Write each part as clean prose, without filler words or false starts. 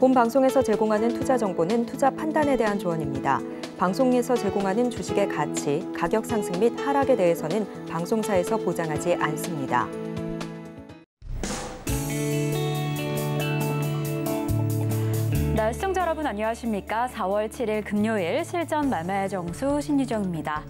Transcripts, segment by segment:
본 방송에서 제공하는 투자 정보는 투자 판단에 대한 조언입니다. 방송에서 제공하는 주식의 가치, 가격 상승 및 하락에 대해서는 방송사에서 보장하지 않습니다. 네, 시청자 여러분 안녕하십니까? 4월 7일 금요일 실전 말말 정수 신유정입니다.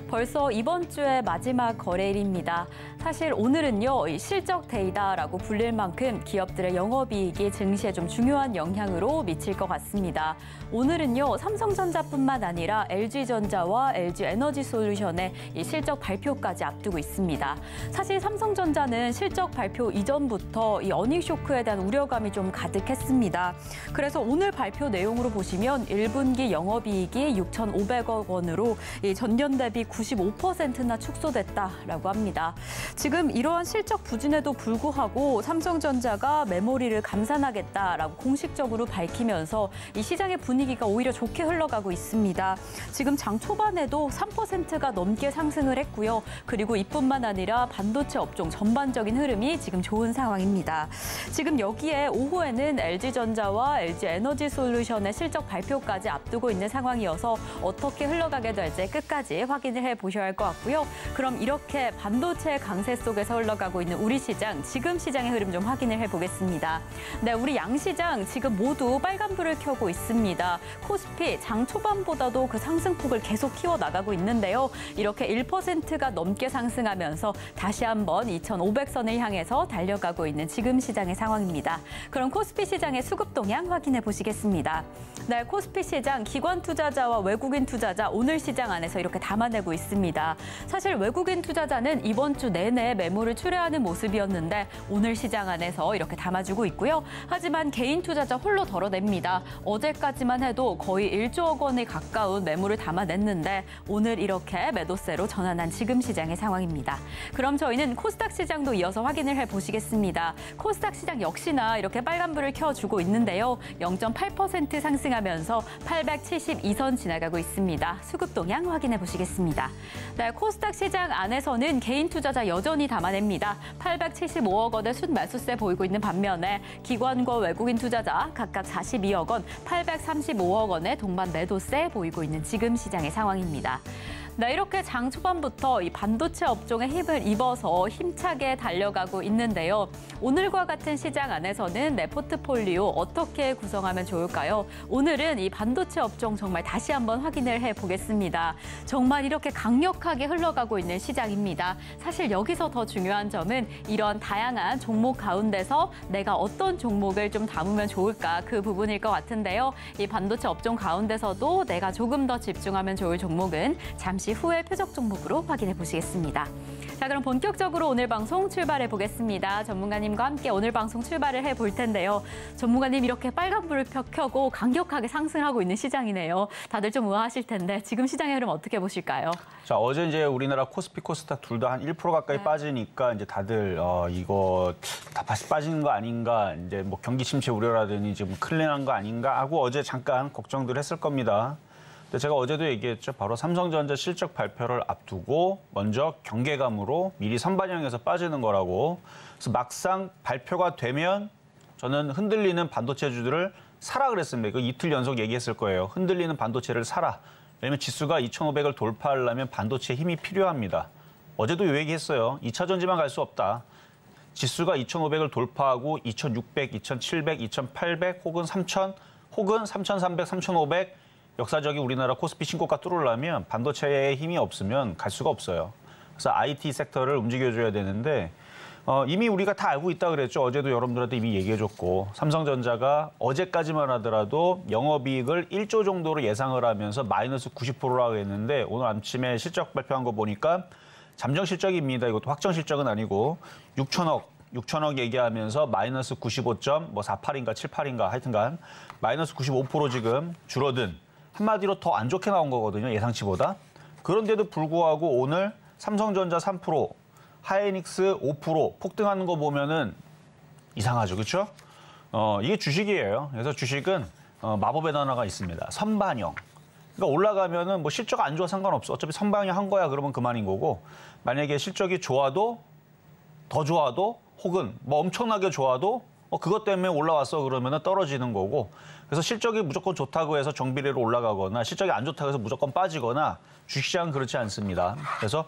벌써 이번 주의 마지막 거래일입니다. 사실 오늘은요, 실적 데이다라고 불릴 만큼 기업들의 영업이익이 증시에 좀 중요한 영향으로 미칠 것 같습니다. 오늘은요, 삼성전자뿐만 아니라 LG전자와 LG에너지솔루션의 이 실적 발표까지 앞두고 있습니다. 사실 삼성전자는 실적 발표 이전부터 이 어닝 쇼크에 대한 우려감이 좀 가득했습니다. 그래서 오늘 발표 내용으로 보시면 1분기 영업이익이 6,500억 원으로 이 전년 대비 95%나 축소됐다라고 합니다. 지금 이러한 실적 부진에도 불구하고 삼성전자가 메모리를 감산하겠다라고 공식적으로 밝히면서 이 시장의 분위기가 오히려 좋게 흘러가고 있습니다. 지금 장 초반에도 3%가 넘게 상승을 했고요. 그리고 이뿐만 아니라 반도체 업종 전반적인 흐름이 지금 좋은 상황입니다. 지금 여기에 오후에는 LG전자와 LG에너지솔루션의 실적 발표까지 앞두고 있는 상황이어서 어떻게 흘러가게 될지 끝까지 확인을 해보셔야 할 것 같고요. 그럼 이렇게 반도체 강세 속에서 흘러가고 있는 우리 시장, 지금 시장의 흐름 좀 확인을 해보겠습니다. 네, 우리 양시장 지금 모두 빨간불을 켜고 있습니다. 코스피 장 초반보다도 그 상승폭을 계속 키워나가고 있는데요. 이렇게 1%가 넘게 상승하면서 다시 한번 2,500선을 향해서 달려가고 있는 지금 시장의 상황입니다. 그럼 코스피 시장의 수급 동향 확인해 보시겠습니다. 네, 코스피 시장 기관 투자자와 외국인 투자자 오늘 시장 안에서 이렇게 담아내고 있습니다. 사실 외국인 투자자는 이번 주 내내 매물을 출회하는 모습이었는데 오늘 시장 안에서 이렇게 담아주고 있고요. 하지만 개인 투자자 홀로 덜어냅니다. 어제까지만 해도 거의 1조억 원에 가까운 매물을 담아냈는데 오늘 이렇게 매도세로 전환한 지금 시장의 상황입니다. 그럼 저희는 코스닥 시장도 이어서 확인을 해보시겠습니다. 코스닥 시장 역시나 이렇게 빨간불을 켜주고 있는데요. 0.8% 상승하면서 872선 지나가고 있습니다. 수급 동향 확인해 보시겠습니다. 네, 코스닥 시장 안에서는 개인 투자자 여전히 담아냅니다. 875억 원의 순매수세 보이고 있는 반면에 기관과 외국인 투자자 각각 42억 원, 835억 원의 동반 매도세 보이고 있는 지금 시장의 상황입니다. 네, 이렇게 장 초반부터 이 반도체 업종에 힘을 입어서 힘차게 달려가고 있는데요. 오늘과 같은 시장 안에서는 내 포트폴리오 어떻게 구성하면 좋을까요? 오늘은 이 반도체 업종 정말 다시 한번 확인을 해보겠습니다. 정말 이렇게 강력하게 흘러가고 있는 시장입니다. 사실 여기서 더 중요한 점은 이런 다양한 종목 가운데서 내가 어떤 종목을 좀 담으면 좋을까 그 부분일 것 같은데요. 이 반도체 업종 가운데서도 내가 조금 더 집중하면 좋을 종목은 잠시 후에 표적 종목으로 확인해 보시겠습니다. 자, 그럼 본격적으로 오늘 방송 출발해 보겠습니다. 전문가님과 함께 오늘 방송 출발을 해볼 텐데요. 전문가님 이렇게 빨간불을 켜고 강력하게 상승하고 있는 시장이네요. 다들 좀 우아하실 텐데 지금 시장의 흐름 어떻게 보실까요? 자, 어제 이제 우리나라 코스피, 코스닥 둘 다 한 1% 가까이 빠지니까 이제 다들 이거 다 다시 빠지는 거 아닌가, 이제 뭐 경기 침체 우려라더니 지금 큰일 난 거 아닌가 하고 어제 잠깐 걱정들 했을 겁니다. 근데 제가 어제도 얘기했죠. 바로 삼성전자 실적 발표를 앞두고 먼저 경계감으로 미리 선반영해서 빠지는 거라고. 그래서 막상 발표가 되면 저는 흔들리는 반도체주들을 사라 그랬습니다. 이거 이틀 연속 얘기했을 거예요. 흔들리는 반도체를 사라. 왜냐면 지수가 2,500을 돌파하려면 반도체에 힘이 필요합니다. 어제도 이 얘기했어요. 2차 전지만 갈 수 없다. 지수가 2,500을 돌파하고 2,600, 2,700, 2,800 혹은 3,000 혹은 3,300, 3,500 역사적인 우리나라 코스피 신고가 뚫으려면 반도체에 힘이 없으면 갈 수가 없어요. 그래서 IT 섹터를 움직여줘야 되는데 이미 우리가 다 알고 있다 그랬죠. 어제도 여러분들한테 이미 얘기해줬고 삼성전자가 어제까지만 하더라도 영업이익을 1조 정도로 예상을 하면서 마이너스 90%라고 했는데 오늘 아침에 실적 발표한 거 보니까 잠정 실적입니다. 이것도 확정 실적은 아니고 6천억 얘기하면서 마이너스 95.48인가 78인가 하여튼간 마이너스 95% 지금 줄어든, 한마디로 더 안 좋게 나온 거거든요. 예상치보다. 그런데도 불구하고 오늘 삼성전자 3%, 하이닉스 5% 폭등하는 거 보면은 이상하죠. 그렇죠? 이게 주식이에요. 그래서 주식은 마법의 단어가 있습니다. 선반영. 그러니까 올라가면은 뭐 실적 안 좋아 상관없어. 어차피 선반영 한 거야 그러면 그만인 거고, 만약에 실적이 좋아도 더 좋아도 혹은 뭐 엄청나게 좋아도 그것 때문에 올라왔어 그러면 떨어지는 거고 그래서 실적이 무조건 좋다고 해서 정비례로 올라가거나 실적이 안 좋다고 해서 무조건 빠지거나 주식시장은 그렇지 않습니다. 그래서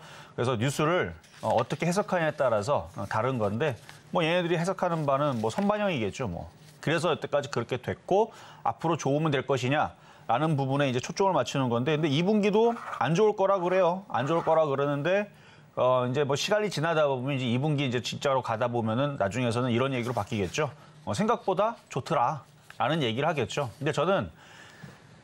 뉴스를 어떻게 해석하냐에 따라서 다른 건데 뭐 얘네들이 해석하는 바는 뭐 선반영이겠죠. 뭐. 그래서 여태까지 그렇게 됐고 앞으로 좋으면 될 것이냐라는 부분에 이제 초점을 맞추는 건데 근데 2분기도 안 좋을 거라 그래요. 안 좋을 거라 그러는데 이제 뭐 시간이 지나다 보면 이제 2분기 이제 진짜로 가다 보면은 나중에서는 이런 얘기로 바뀌겠죠. 생각보다 좋더라라는 얘기를 하겠죠. 근데 저는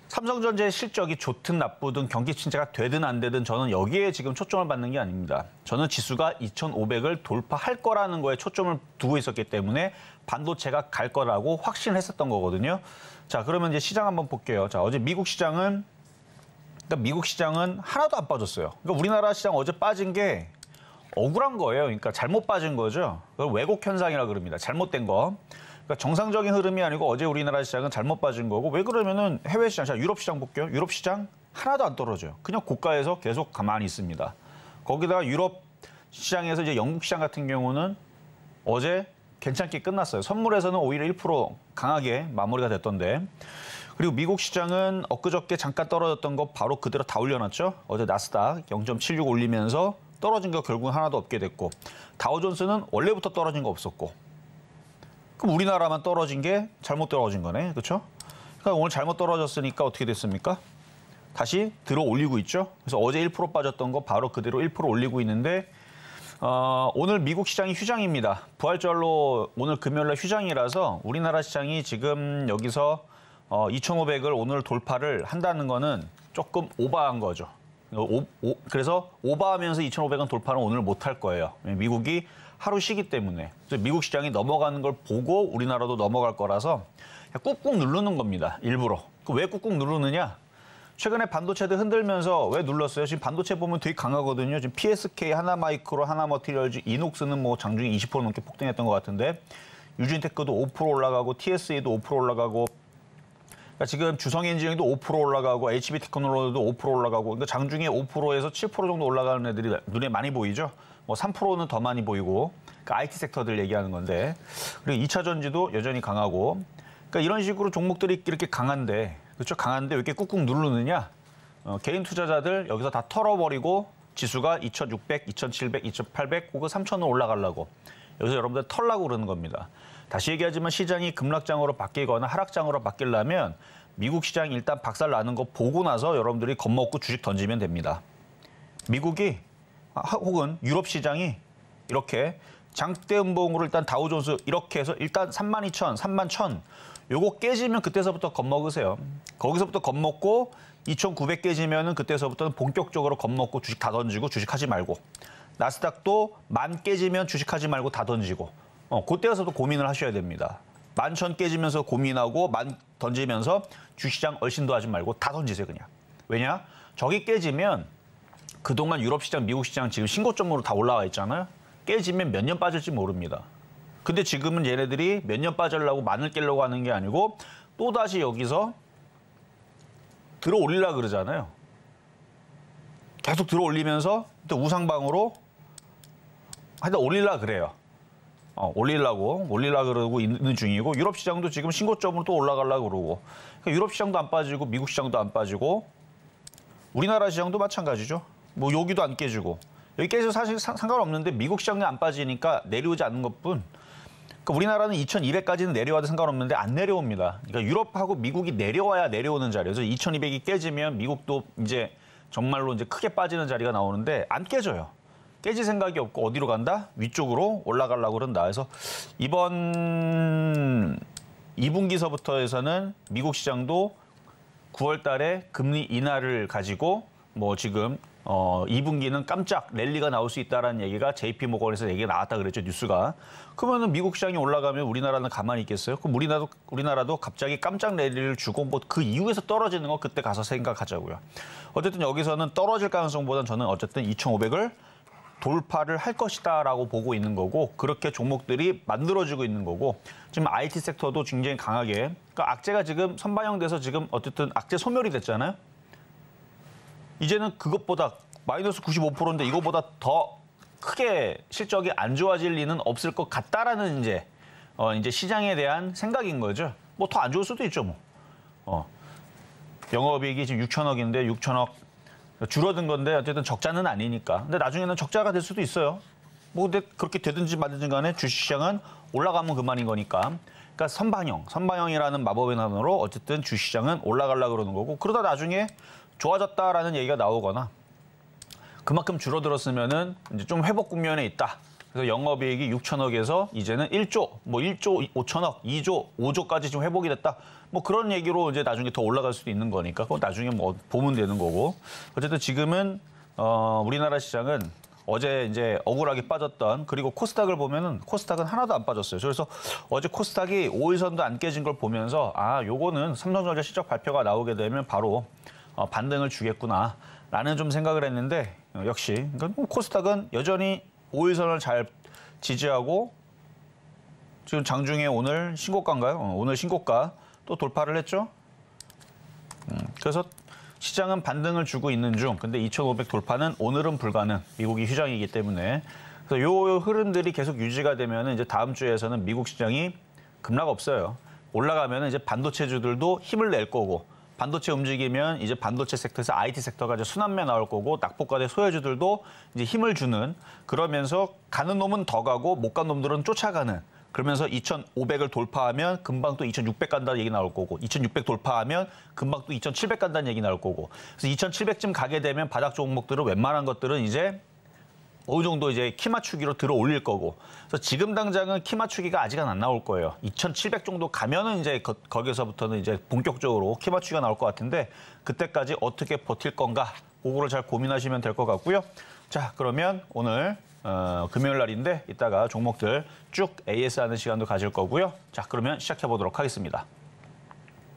삼성전자의 실적이 좋든 나쁘든 경기 침체가 되든 안 되든 저는 여기에 지금 초점을 받는 게 아닙니다. 저는 지수가 2,500을 돌파할 거라는 거에 초점을 두고 있었기 때문에 반도체가 갈 거라고 확신을 했었던 거거든요. 자, 그러면 이제 시장 한번 볼게요. 자, 어제 미국 시장은 하나도 안 빠졌어요. 그러니까 우리나라 시장 어제 빠진 게 억울한 거예요. 그러니까 잘못 빠진 거죠. 그걸 왜곡 현상이라 그럽니다. 잘못된 거. 그러니까 정상적인 흐름이 아니고 어제 우리나라 시장은 잘못 빠진 거고 왜 그러면은 해외 시장, 자 유럽 시장 볼게요. 유럽 시장 하나도 안 떨어져요. 그냥 고가에서 계속 가만히 있습니다. 거기다가 유럽 시장에서 이제 영국 시장 같은 경우는 어제 괜찮게 끝났어요. 선물에서는 오히려 1% 강하게 마무리가 됐던데. 그리고 미국 시장은 엊그저께 잠깐 떨어졌던 거 바로 그대로 다 올려놨죠. 어제 나스닥 0.76 올리면서 떨어진 거 결국은 하나도 없게 됐고 다우존스는 원래부터 떨어진 거 없었고 그럼 우리나라만 떨어진 게 잘못 떨어진 거네. 그렇죠? 그러니까 오늘 잘못 떨어졌으니까 어떻게 됐습니까? 다시 들어 올리고 있죠. 그래서 어제 1% 빠졌던 거 바로 그대로 1% 올리고 있는데 오늘 미국 시장이 휴장입니다. 부활절로 오늘 금요일 날 휴장이라서 우리나라 시장이 지금 여기서 2,500을 오늘 돌파를 한다는 거는 조금 오버한 거죠. 그래서 오버하면서 2,500원 돌파는 오늘 못할 거예요. 미국이 하루 쉬기 때문에. 그래서 미국 시장이 넘어가는 걸 보고 우리나라도 넘어갈 거라서 꾹꾹 누르는 겁니다. 일부러. 왜 꾹꾹 누르느냐? 최근에 반도체들 흔들면서 왜 눌렀어요? 지금 반도체 보면 되게 강하거든요. 지금 PSK, 하나마이크로, 하나머티리얼즈, 이녹스는 뭐 장중에 20% 넘게 폭등했던 것 같은데 유진테크도 5% 올라가고 TSA도 5% 올라가고 그러니까 지금 주성엔지니어링도 5% 올라가고 HB테크놀로지도 5% 올라가고 그러니까 장중에 5%에서 7% 정도 올라가는 애들이 눈에 많이 보이죠. 뭐 3%는 더 많이 보이고 그러니까 IT 섹터들 얘기하는 건데 그리고 2차 전지도 여전히 강하고 그러니까 이런 식으로 종목들이 이렇게 강한데 그렇죠? 강한데 왜 이렇게 꾹꾹 누르느냐? 개인 투자자들 여기서 다 털어버리고 지수가 2,600, 2,700, 2,800 혹은 3,000원 올라가려고 여기서 여러분들 털라고 그러는 겁니다. 다시 얘기하지만 시장이 급락장으로 바뀌거나 하락장으로 바뀌려면 미국 시장이 일단 박살 나는 거 보고 나서 여러분들이 겁먹고 주식 던지면 됩니다. 미국이 혹은 유럽 시장이 이렇게 장대 음봉으로 일단 다우존스 이렇게 해서 일단 32,000, 31,000 요거 깨지면 그때서부터 겁먹으세요. 거기서부터 겁먹고 2,900 깨지면은 그때서부터는 본격적으로 겁먹고 주식 다 던지고 주식하지 말고 나스닥도 10,000 깨지면 주식하지 말고 다 던지고 그때서도 고민을 하셔야 됩니다. 11,000 깨지면서 고민하고 10,000 던지면서 주시장 얼씬도 하지 말고 다 던지세요 그냥. 왜냐? 저기 깨지면 그동안 유럽 시장, 미국 시장 지금 신고점으로 다 올라와 있잖아요. 깨지면 몇 년 빠질지 모릅니다. 근데 지금은 얘네들이 몇 년 빠지려고 만을 깨려고 하는 게 아니고 또다시 여기서 들어 올리려고 그러잖아요. 계속 들어 올리면서 또 우상방으로 하여튼 올리려고 그래요. 올리려고 그러고 있는 중이고 유럽 시장도 지금 신고점으로 또 올라가려고 그러고 그러니까 유럽 시장도 안 빠지고 미국 시장도 안 빠지고 우리나라 시장도 마찬가지죠. 뭐 여기도 안 깨지고 여기 깨져서 사실 상관없는데 미국 시장이 안 빠지니까 내려오지 않는 것뿐 그러니까 우리나라는 2,200까지는 내려와도 상관없는데 안 내려옵니다. 그러니까 유럽하고 미국이 내려와야 내려오는 자리에서 2,200이 깨지면 미국도 이제 정말로 이제 크게 빠지는 자리가 나오는데 안 깨져요. 깨질 생각이 없고 어디로 간다? 위쪽으로 올라가려고 그런다. 그래서 이번 2분기서부터 해서는 미국 시장도 9월 달에 금리 인하를 가지고 뭐 지금 2분기는 깜짝 랠리가 나올 수 있다라는 얘기가 JP모건에서 얘기가 나왔다 그랬죠, 뉴스가. 그러면은 미국 시장이 올라가면 우리나라는 가만히 있겠어요? 그럼 우리나라도 갑자기 깜짝 랠리를 주고 뭐 그 이후에서 떨어지는 거 그때 가서 생각하자고요. 어쨌든 여기서는 떨어질 가능성보다는 저는 어쨌든 2,500을 돌파를 할 것이다라고 보고 있는 거고 그렇게 종목들이 만들어지고 있는 거고 지금 IT 섹터도 굉장히 강하게 그러니까 악재가 지금 선반영돼서 지금 어쨌든 악재 소멸이 됐잖아요. 이제는 그것보다 마이너스 95%인데 이거보다 더 크게 실적이 안 좋아질 리는 없을 것 같다라는 이제 이제 시장에 대한 생각인 거죠. 뭐 더 안 좋을 수도 있죠, 뭐. 영업이익이 지금 6천억인데 6천억 줄어든 건데 어쨌든 적자는 아니니까. 근데 나중에는 적자가 될 수도 있어요. 뭐 근데 그렇게 되든지 말든지 간에 주식시장은 올라가면 그만인 거니까. 그러니까 선방형이라는 마법의 단어로 어쨌든 주식시장은 올라가려고 그러는 거고, 그러다 나중에 좋아졌다라는 얘기가 나오거나 그만큼 줄어들었으면은 이제 좀 회복 국면에 있다. 그래서 영업이익이 6천억에서 이제는 1조, 뭐 1조 5천억, 2조, 5조까지 지금 회복이 됐다. 뭐 그런 얘기로 이제 나중에 더 올라갈 수도 있는 거니까 그건 나중에 뭐 보면 되는 거고. 어쨌든 지금은 우리나라 시장은 어제 이제 억울하게 빠졌던, 그리고 코스닥을 보면은 코스닥은 하나도 안 빠졌어요. 그래서 어제 코스닥이 5일선도 안 깨진 걸 보면서 요거는 삼성전자 실적 발표가 나오게 되면 바로 반등을 주겠구나라는 좀 생각을 했는데 역시 그러니까 코스닥은 여전히 5일선을 잘 지지하고 지금 장중에 오늘 신고가인가요? 오늘 신고가 또 돌파를 했죠. 그래서 시장은 반등을 주고 있는 중. 근데 2,500 돌파는 오늘은 불가능. 미국이 휴장이기 때문에. 그래서 요 흐름들이 계속 유지가 되면 이제 다음 주에서는 미국 시장이 급락 없어요. 올라가면 이제 반도체주들도 힘을 낼 거고, 반도체 움직이면 이제 반도체 섹터에서 IT 섹터가 이제 순환매 나올 거고, 낙폭과대 소외주들도 이제 힘을 주는, 그러면서 가는 놈은 더 가고 못 간 놈들은 쫓아가는. 그러면서 2,500을 돌파하면 금방 또 2,600 간다는 얘기 나올 거고, 2,600 돌파하면 금방 또 2,700 간다는 얘기 나올 거고. 그래서 2,700쯤 가게 되면 바닥 종목들은 웬만한 것들은 이제 어느 정도 이제 키 맞추기로 들어 올릴 거고. 그래서 지금 당장은 키 맞추기가 아직은 안 나올 거예요. 2,700 정도 가면은 이제 거기서부터는 이제 본격적으로 키 맞추기가 나올 것 같은데, 그때까지 어떻게 버틸 건가, 그거를 잘 고민하시면 될 것 같고요. 자, 그러면 오늘 금요일 날인데 이따가 종목들 쭉 AS 하는 시간도 가질 거고요. 자, 그러면 시작해 보도록 하겠습니다.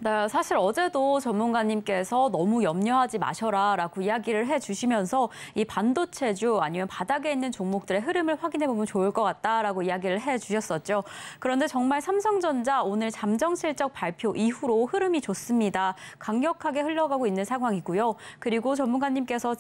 네, 사실 어제도 전문가님께서 너무 염려하지 마셔라라고 이야기를 해주시면서 이 반도체주 아니면 바닥에 있는 종목들의 흐름을 확인해 보면 좋을 것 같다라고 이야기를 해주셨었죠. 그런데 정말 삼성전자 오늘 잠정 실적 발표 이후로 흐름이 좋습니다. 강력하게 흘러가고 있는 상황이고요. 그리고 전문가님께서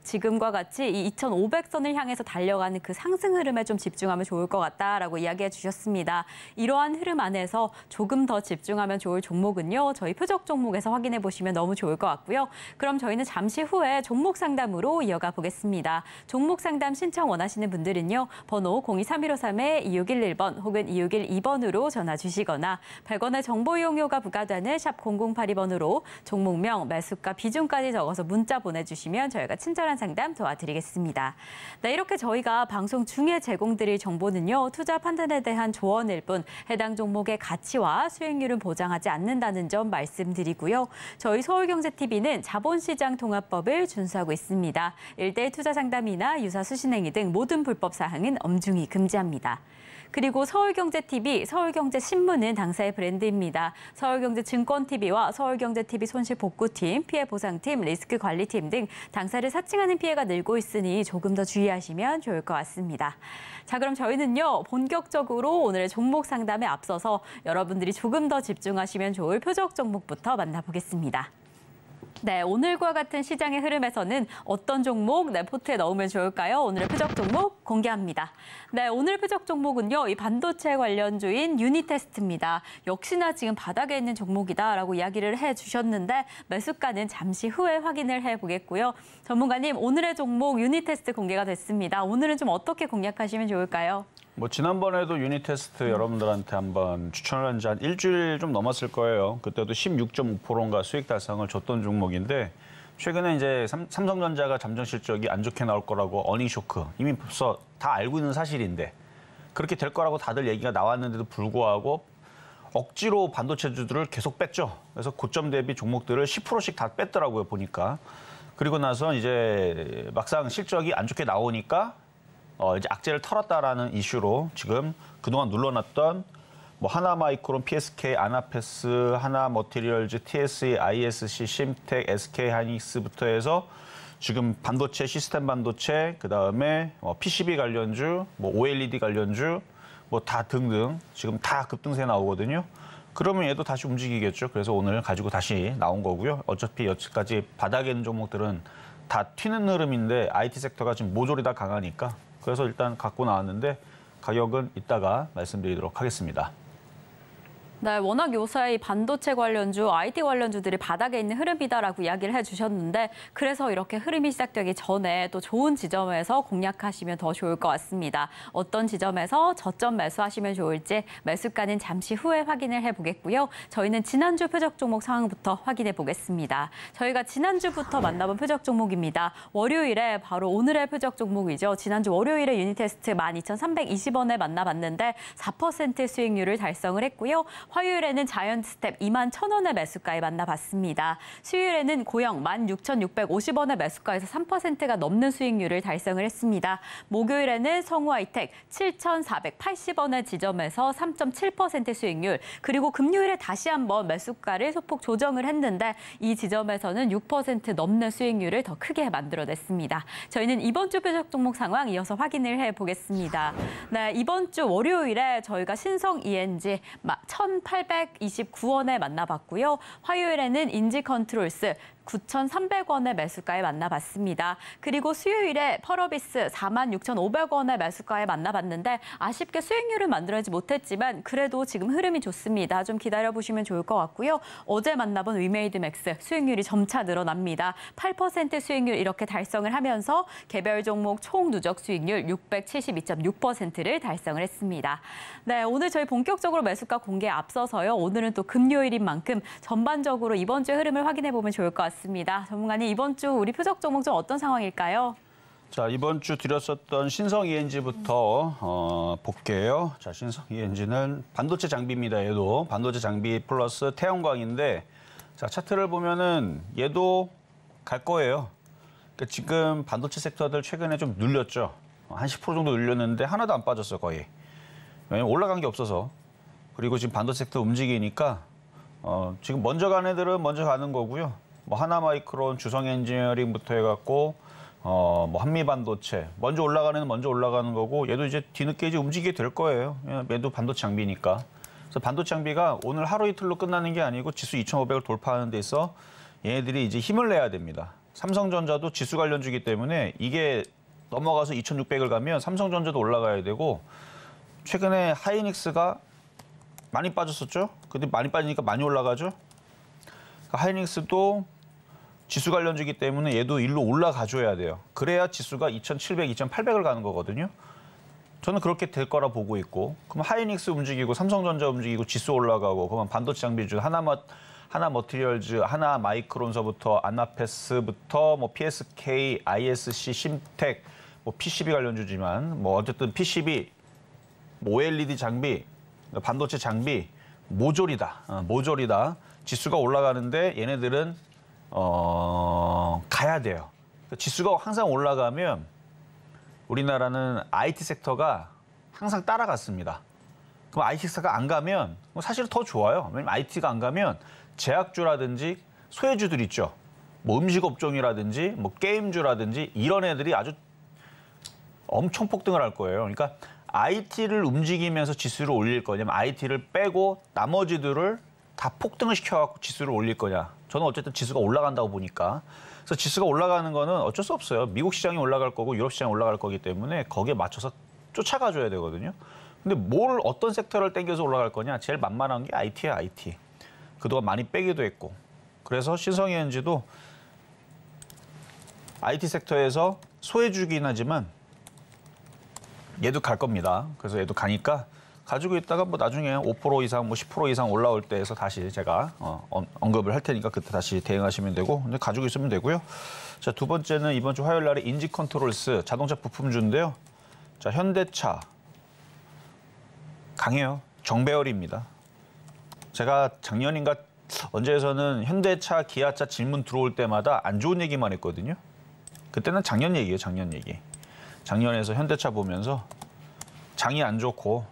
지금과 같이 이 2,500선을 향해서 달려가는 그 상승 흐름에 좀 집중하면 좋을 것 같다라고 이야기해 주셨습니다. 이러한 흐름 안에서 조금 더 집중하면 좋을 종목은요, 저희 표적 종목에서 확인해 보시면 너무 좋을 것 같고요. 그럼 저희는 잠시 후에 종목 상담으로 이어가 보겠습니다. 종목 상담 신청 원하시는 분들은요, 번호 023153-2611번 혹은 2612번으로 전화 주시거나 100원의 정보 이용료가 부과되는 샵 0082번으로 종목명, 매수가, 비중까지 적어서 문자 보내주시면 저희가 친절한 상담 도와드리겠습니다. 네, 이렇게 저희가 방송 중에 제공드릴 정보는요, 투자 판단에 대한 조언일 뿐 해당 종목의 가치와 수익률은 보장하지 않는다는 점 말씀드리고요. 저희 서울경제TV는 자본시장 통합법을 준수하고 있습니다. 1대1 투자 상담이나 유사 수신행위 등 모든 불법 사항은 엄중히 금지합니다. 그리고 서울경제TV, 서울경제신문은 당사의 브랜드입니다. 서울경제증권TV와 서울경제TV 손실복구팀, 피해보상팀, 리스크관리팀 등 당사를 사칭하는 피해가 늘고 있으니 조금 더 주의하시면 좋을 것 같습니다. 자, 그럼 저희는요, 본격적으로 오늘의 종목 상담에 앞서서 여러분들이 조금 더 집중하시면 좋을 표적 종목부터 만나보겠습니다. 네, 오늘과 같은 시장의 흐름에서는 어떤 종목 포트에 넣으면 좋을까요? 오늘의 표적 종목 공개합니다. 네, 오늘 표적 종목은요, 이 반도체 관련주인 유니테스트입니다. 역시나 지금 바닥에 있는 종목이다라고 이야기를 해주셨는데 매수가는 잠시 후에 확인을 해보겠고요. 전문가님, 오늘의 종목 유니테스트 공개가 됐습니다. 오늘은 좀 어떻게 공략하시면 좋을까요? 뭐 지난번에도 유니테스트 여러분들한테 한번 추천을 한 지 한 일주일 좀 넘었을 거예요. 그때도 16.5%인가 수익 달성을 줬던 종목인데, 최근에 이제 삼성전자가 잠정 실적이 안 좋게 나올 거라고 어닝 쇼크, 이미 벌써 다 알고 있는 사실인데 그렇게 될 거라고 다들 얘기가 나왔는데도 불구하고 억지로 반도체주들을 계속 뺐죠. 그래서 고점 대비 종목들을 10%씩 다 뺐더라고요, 보니까. 그리고 나서 이제 막상 실적이 안 좋게 나오니까 이제 악재를 털었다라는 이슈로 지금 그동안 눌러놨던 뭐 하나마이크론, PSK, 아나페스, 하나머티리얼즈, TSE, ISC, 심텍, SK하이닉스부터 해서 지금 반도체, 시스템 반도체, 그다음에 PCB 관련주, 뭐 OLED 관련주, 뭐 다 등등 지금 다 급등세 나오거든요. 그러면 얘도 다시 움직이겠죠. 그래서 오늘 가지고 다시 나온 거고요. 어차피 여기까지 바닥에 있는 종목들은 다 튀는 흐름인데 IT 섹터가 지금 모조리 다 강하니까 그래서 일단 갖고 나왔는데 가격은 이따가 말씀드리도록 하겠습니다. 네, 워낙 요새 반도체 관련주, IT 관련주들이 바닥에 있는 흐름이다라고 이야기를 해주셨는데 그래서 이렇게 흐름이 시작되기 전에 또 좋은 지점에서 공략하시면 더 좋을 것 같습니다. 어떤 지점에서 저점 매수하시면 좋을지 매수가는 잠시 후에 확인을 해보겠고요. 저희는 지난주 표적 종목 상황부터 확인해 보겠습니다. 저희가 지난주부터 만나본 표적 종목입니다. 월요일에 바로 오늘의 표적 종목이죠. 지난주 월요일에 유니테스트 12,320원에 만나봤는데 4% 수익률을 달성을 했고요. 화요일에는 자이언트스텝 21,000원의 매수가에 만나봤습니다. 수요일에는 고영 16,650원의 매수가에서 3%가 넘는 수익률을 달성을 했습니다. 목요일에는 성우하이텍 7,480원의 지점에서 3.7% 수익률, 그리고 금요일에 다시 한번 매수가를 소폭 조정을 했는데 이 지점에서는 6% 넘는 수익률을 더 크게 만들어냈습니다. 저희는 이번 주 표적 종목 상황 이어서 확인을 해보겠습니다. 네, 이번 주 월요일에 저희가 신성 ENG 1,829원에 만나봤고요. 화요일에는 인지컨트롤스 9,300원의 매수가에 만나봤습니다. 그리고 수요일에 펄어비스 46,500원의 매수가에 만나봤는데 아쉽게 수익률을 만들어내지 못했지만 그래도 지금 흐름이 좋습니다. 좀 기다려보시면 좋을 것 같고요. 어제 만나본 위메이드맥스 수익률이 점차 늘어납니다. 8% 수익률 이렇게 달성을 하면서 개별 종목 총 누적 수익률 672.6%를 달성을 했습니다. 네, 오늘 저희 본격적으로 매수가 공개에 앞서서요. 오늘은 또 금요일인 만큼 전반적으로 이번 주의 흐름을 확인해보면 좋을 것 같습니다. 전문가님, 이번 주 우리 표적 종목 좀 어떤 상황일까요? 자, 이번 주 드렸었던 신성 ENG부터 볼게요. 자, 신성 ENG는 반도체 장비입니다. 얘도 반도체 장비 플러스 태양광인데, 자, 차트를 보면은 얘도 갈 거예요. 그러니까 지금 반도체 섹터들 최근에 좀 눌렸죠. 한 10% 정도 눌렸는데 하나도 안 빠졌어, 거의. 왜냐면 올라간 게 없어서. 그리고 지금 반도체 섹터 움직이니까 지금 먼저 가는 애들은 먼저 가는 거고요. 뭐 하나마이크론, 주성엔지니어링부터 해갖고 뭐 한미반도체 먼저 올라가는 애는 먼저 올라가는 거고, 얘도 이제 뒤늦게 이제 움직이게 될 거예요. 얘도 반도체 장비니까. 그래서 반도체 장비가 오늘 하루 이틀로 끝나는 게 아니고 지수 2,500을 돌파하는 데 있어 얘네들이 이제 힘을 내야 됩니다. 삼성전자도 지수 관련주기 때문에 이게 넘어가서 2,600을 가면 삼성전자도 올라가야 되고, 최근에 하이닉스가 많이 빠졌었죠. 근데 많이 빠지니까 많이 올라가죠. 하이닉스도 지수 관련주기 때문에 얘도 일로 올라가줘야 돼요. 그래야 지수가 2,700, 2,800을 가는 거거든요. 저는 그렇게 될 거라 보고 있고, 그럼 하이닉스 움직이고 삼성전자 움직이고 지수 올라가고, 그러면 반도체 장비주 하나머티리얼즈, 하나마이크론서부터 아나페스부터 뭐 PSK, ISC, 심텍, 뭐 PCB 관련주지만 뭐 어쨌든 PCB, 뭐 OLED 장비, 반도체 장비 모조리다. 모조리다. 지수가 올라가는데 얘네들은 가야 돼요. 지수가 항상 올라가면 우리나라는 IT 섹터가 항상 따라갔습니다. 그럼 IT 섹터가 안 가면 사실 더 좋아요. 왜냐면 IT가 안 가면 제약주라든지 소외주들 있죠. 뭐 음식 업종이라든지 뭐 게임주라든지 이런 애들이 아주 엄청 폭등을 할 거예요. 그러니까 IT를 움직이면서 지수를 올릴 거냐면 IT를 빼고 나머지들을 다 폭등을 시켜갖고 지수를 올릴 거냐. 저는 어쨌든 지수가 올라간다고 보니까. 그래서 지수가 올라가는 거는 어쩔 수 없어요. 미국 시장이 올라갈 거고 유럽 시장이 올라갈 거기 때문에 거기에 맞춰서 쫓아가줘야 되거든요. 근데 어떤 섹터를 땡겨서 올라갈 거냐. 제일 만만한 게 IT야, IT. 그동안 많이 빼기도 했고. 그래서 신성ENG도 IT 섹터에서 소외주긴 하지만 얘도 갈 겁니다. 그래서 얘도 가니까 가지고 있다가 뭐 나중에 5% 이상, 뭐 10% 이상 올라올 때에서 다시 제가 언급을 할 테니까 그때 다시 대응하시면 되고, 근데 가지고 있으면 되고요. 자, 두 번째는 이번 주 화요일 날에 인지컨트롤스 자동차 부품주인데요. 자, 현대차 강해요. 정배열입니다. 제가 작년인가 언제에서는 현대차, 기아차 질문 들어올 때마다 안 좋은 얘기만 했거든요. 그때는 작년 얘기예요, 작년 얘기. 작년에서 현대차 보면서 장이 안 좋고,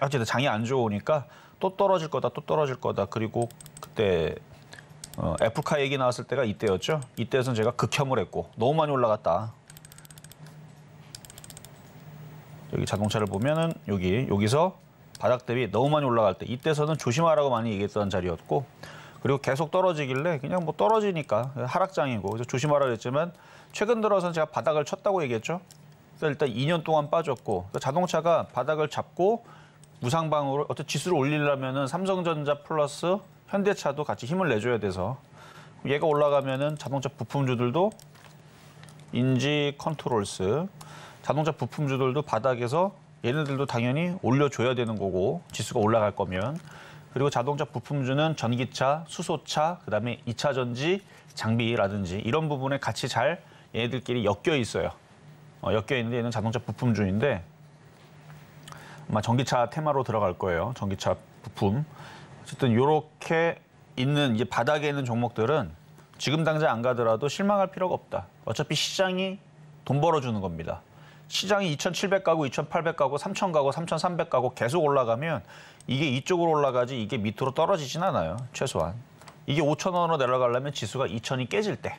어쨌든 장이 안 좋으니까 또 떨어질 거다, 또 떨어질 거다. 그리고 그때 애플카 얘기 나왔을 때가 이때였죠. 이때에서는 제가 극혐을 했고 너무 많이 올라갔다. 여기 자동차를 보면은 여기서 바닥 대비 너무 많이 올라갈 때 이때서는 조심하라고 많이 얘기했던 자리였고, 그리고 계속 떨어지길래 그냥 뭐 떨어지니까 하락장이고 그래서 조심하라고 했지만 최근 들어서는 제가 바닥을 쳤다고 얘기했죠. 그래서 일단 2년 동안 빠졌고 그러니까 자동차가 바닥을 잡고 무상방으로 어떤 지수를 올리려면은 삼성전자 플러스 현대차도 같이 힘을 내줘야 돼서 얘가 올라가면은 자동차 부품주들도 인지 컨트롤스 자동차 부품주들도 바닥에서 얘네들도 당연히 올려줘야 되는 거고 지수가 올라갈 거면 그리고 자동차 부품주는 전기차, 수소차, 그다음에 2차 전지, 장비라든지 이런 부분에 같이 잘 얘네들끼리 엮여 있어요. 엮여 있는데 얘는 자동차 부품주인데 아마 전기차 테마로 들어갈 거예요. 전기차 부품. 어쨌든 이렇게 있는 이제 바닥에 있는 종목들은 지금 당장 안 가더라도 실망할 필요가 없다. 어차피 시장이 돈 벌어주는 겁니다. 시장이 2,700 가고 2,800 가고 3,000 가고 3,300 가고 계속 올라가면 이게 이쪽으로 올라가지 이게 밑으로 떨어지진 않아요. 최소한. 이게 5,000원으로 내려가려면 지수가 2,000이 깨질 때.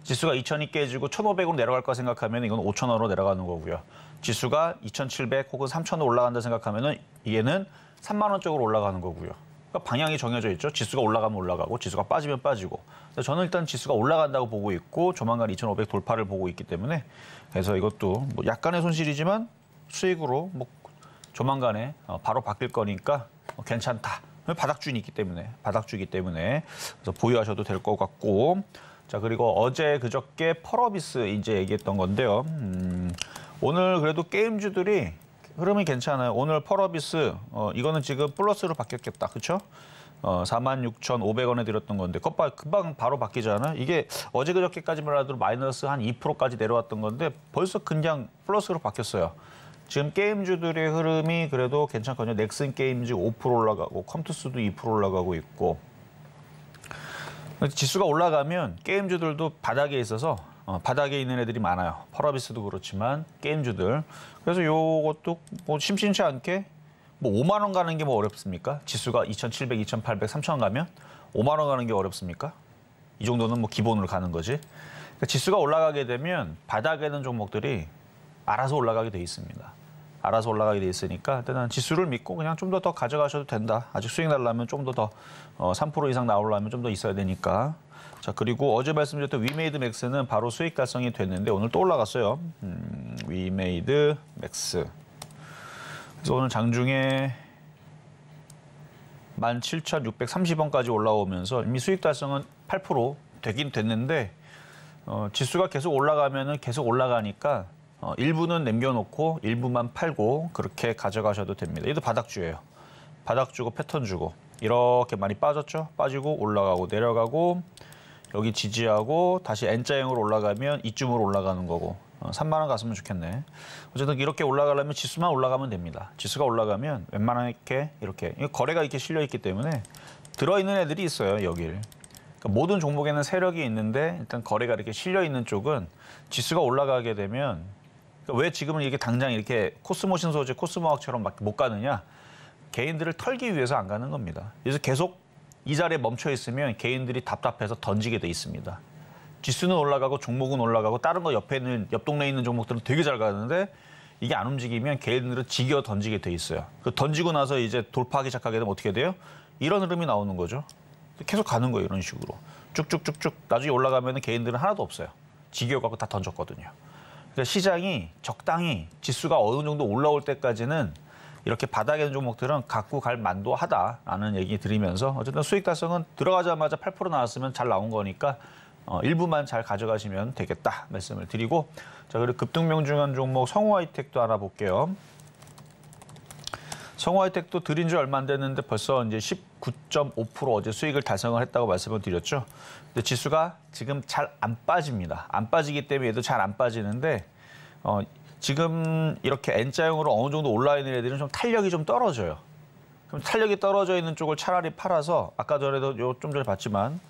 지수가 2,000이 깨지고 1,500으로 내려갈 거 생각하면 이건 5,000원으로 내려가는 거고요. 지수가 2,700 혹은 3,000으로 올라간다 생각하면 얘는 3만 원 쪽으로 올라가는 거고요. 그러니까 방향이 정해져 있죠. 지수가 올라가면 올라가고 지수가 빠지면 빠지고. 저는 일단 지수가 올라간다고 보고 있고 조만간 2,500 돌파를 보고 있기 때문에 그래서 이것도 뭐 약간의 손실이지만 수익으로 뭐 조만간에 바로 바뀔 거니까 괜찮다. 바닥주이기 때문에 그래서 보유하셔도 될 것 같고 자 그리고 어제 그저께 펄어비스 이제 얘기했던 건데요. 오늘 그래도 게임주들이 흐름이 괜찮아요. 오늘 펄어비스 이거는 지금 플러스로 바뀌었겠다. 그렇죠? 46,500원에 드렸던 건데 금방 바로 바뀌잖아요. 이게 어제 그저께까지만 하더라도 마이너스 한 2%까지 내려왔던 건데 벌써 그냥 플러스로 바뀌었어요. 지금 게임주들의 흐름이 그래도 괜찮거든요. 넥슨 게임즈 5% 올라가고 컴투스도 2% 올라가고 있고 지수가 올라가면 게임주들도 바닥에 있어서 바닥에 있는 애들이 많아요. 펄어비스도 그렇지만 게임주들. 그래서 요것도 뭐 심심치 않게 뭐 5만 원 가는 게 뭐 어렵습니까? 지수가 2,700, 2,800, 3,000 가면 5만 원 가는 게 어렵습니까? 이 정도는 뭐 기본으로 가는 거지. 그러니까 지수가 올라가게 되면 바닥에 있는 종목들이 알아서 올라가게 돼 있습니다. 알아서 올라가게 돼 있으니까 일단은 지수를 믿고 그냥 좀 더 가져가셔도 된다. 아직 수익 날려면 좀 더 3% 이상 나오려면 좀 더 있어야 되니까. 자 그리고 어제 말씀드렸던 위메이드 맥스는 바로 수익 달성이 됐는데 오늘 또 올라갔어요. 위메이드 맥스. 그래서 오늘 장중에 17,630원까지 올라오면서 이미 수익 달성은 8% 되긴 됐는데 지수가 계속 올라가면은 계속 올라가니까 일부는 남겨놓고 일부만 팔고 그렇게 가져가셔도 됩니다. 얘도 바닥주예요. 바닥주고 패턴주고 이렇게 많이 빠졌죠. 빠지고 올라가고 내려가고 여기 지지하고 다시 N자형으로 올라가면 이쯤으로 올라가는 거고 3만 원 갔으면 좋겠네. 어쨌든 이렇게 올라가려면 지수만 올라가면 됩니다. 지수가 올라가면 웬만하게 이렇게 거래가 이렇게 실려 있기 때문에 들어있는 애들이 있어요. 여길. 그러니까 모든 종목에는 세력이 있는데 일단 거래가 이렇게 실려 있는 쪽은 지수가 올라가게 되면 그러니까 왜 지금은 이게 당장 이렇게 코스모신 소재, 코스모학처럼 막 못 가느냐? 개인들을 털기 위해서 안 가는 겁니다. 그래서 계속 이 자리에 멈춰 있으면 개인들이 답답해서 던지게 돼 있습니다. 지수는 올라가고 종목은 올라가고 다른 거 옆에 있는 옆 동네에 있는 종목들은 되게 잘 가는데 이게 안 움직이면 개인들은 지겨 던지게 돼 있어요. 그 던지고 나서 이제 돌파하기 시작하게 되면 어떻게 돼요? 이런 흐름이 나오는 거죠. 계속 가는 거예요. 이런 식으로. 쭉쭉쭉쭉. 나중에 올라가면 개인들은 하나도 없어요. 지겨갖고 다 던졌거든요. 그러니까 시장이 적당히 지수가 어느 정도 올라올 때까지는 이렇게 바닥에 있는 종목들은 갖고 갈 만도하다라는 얘기 드리면서 어쨌든 수익 달성은 들어가자마자 8% 나왔으면 잘 나온 거니까 일부만 잘 가져가시면 되겠다 말씀을 드리고 자 그리고 급등명 중한 종목 성우하이텍도 알아볼게요. 성우하이텍도 드린 지 얼마 안 됐는데 벌써 이제 19.5% 어제 수익을 달성을 했다고 말씀을 드렸죠. 근데 지수가 지금 잘 안 빠집니다. 안 빠지기 때문에 얘도 잘 안 빠지는데 지금 이렇게 N자형으로 어느 정도 올라 있는 애들은 좀 탄력이 좀 떨어져요. 그럼 탄력이 떨어져 있는 쪽을 차라리 팔아서 아까 전에도 좀 전에 봤지만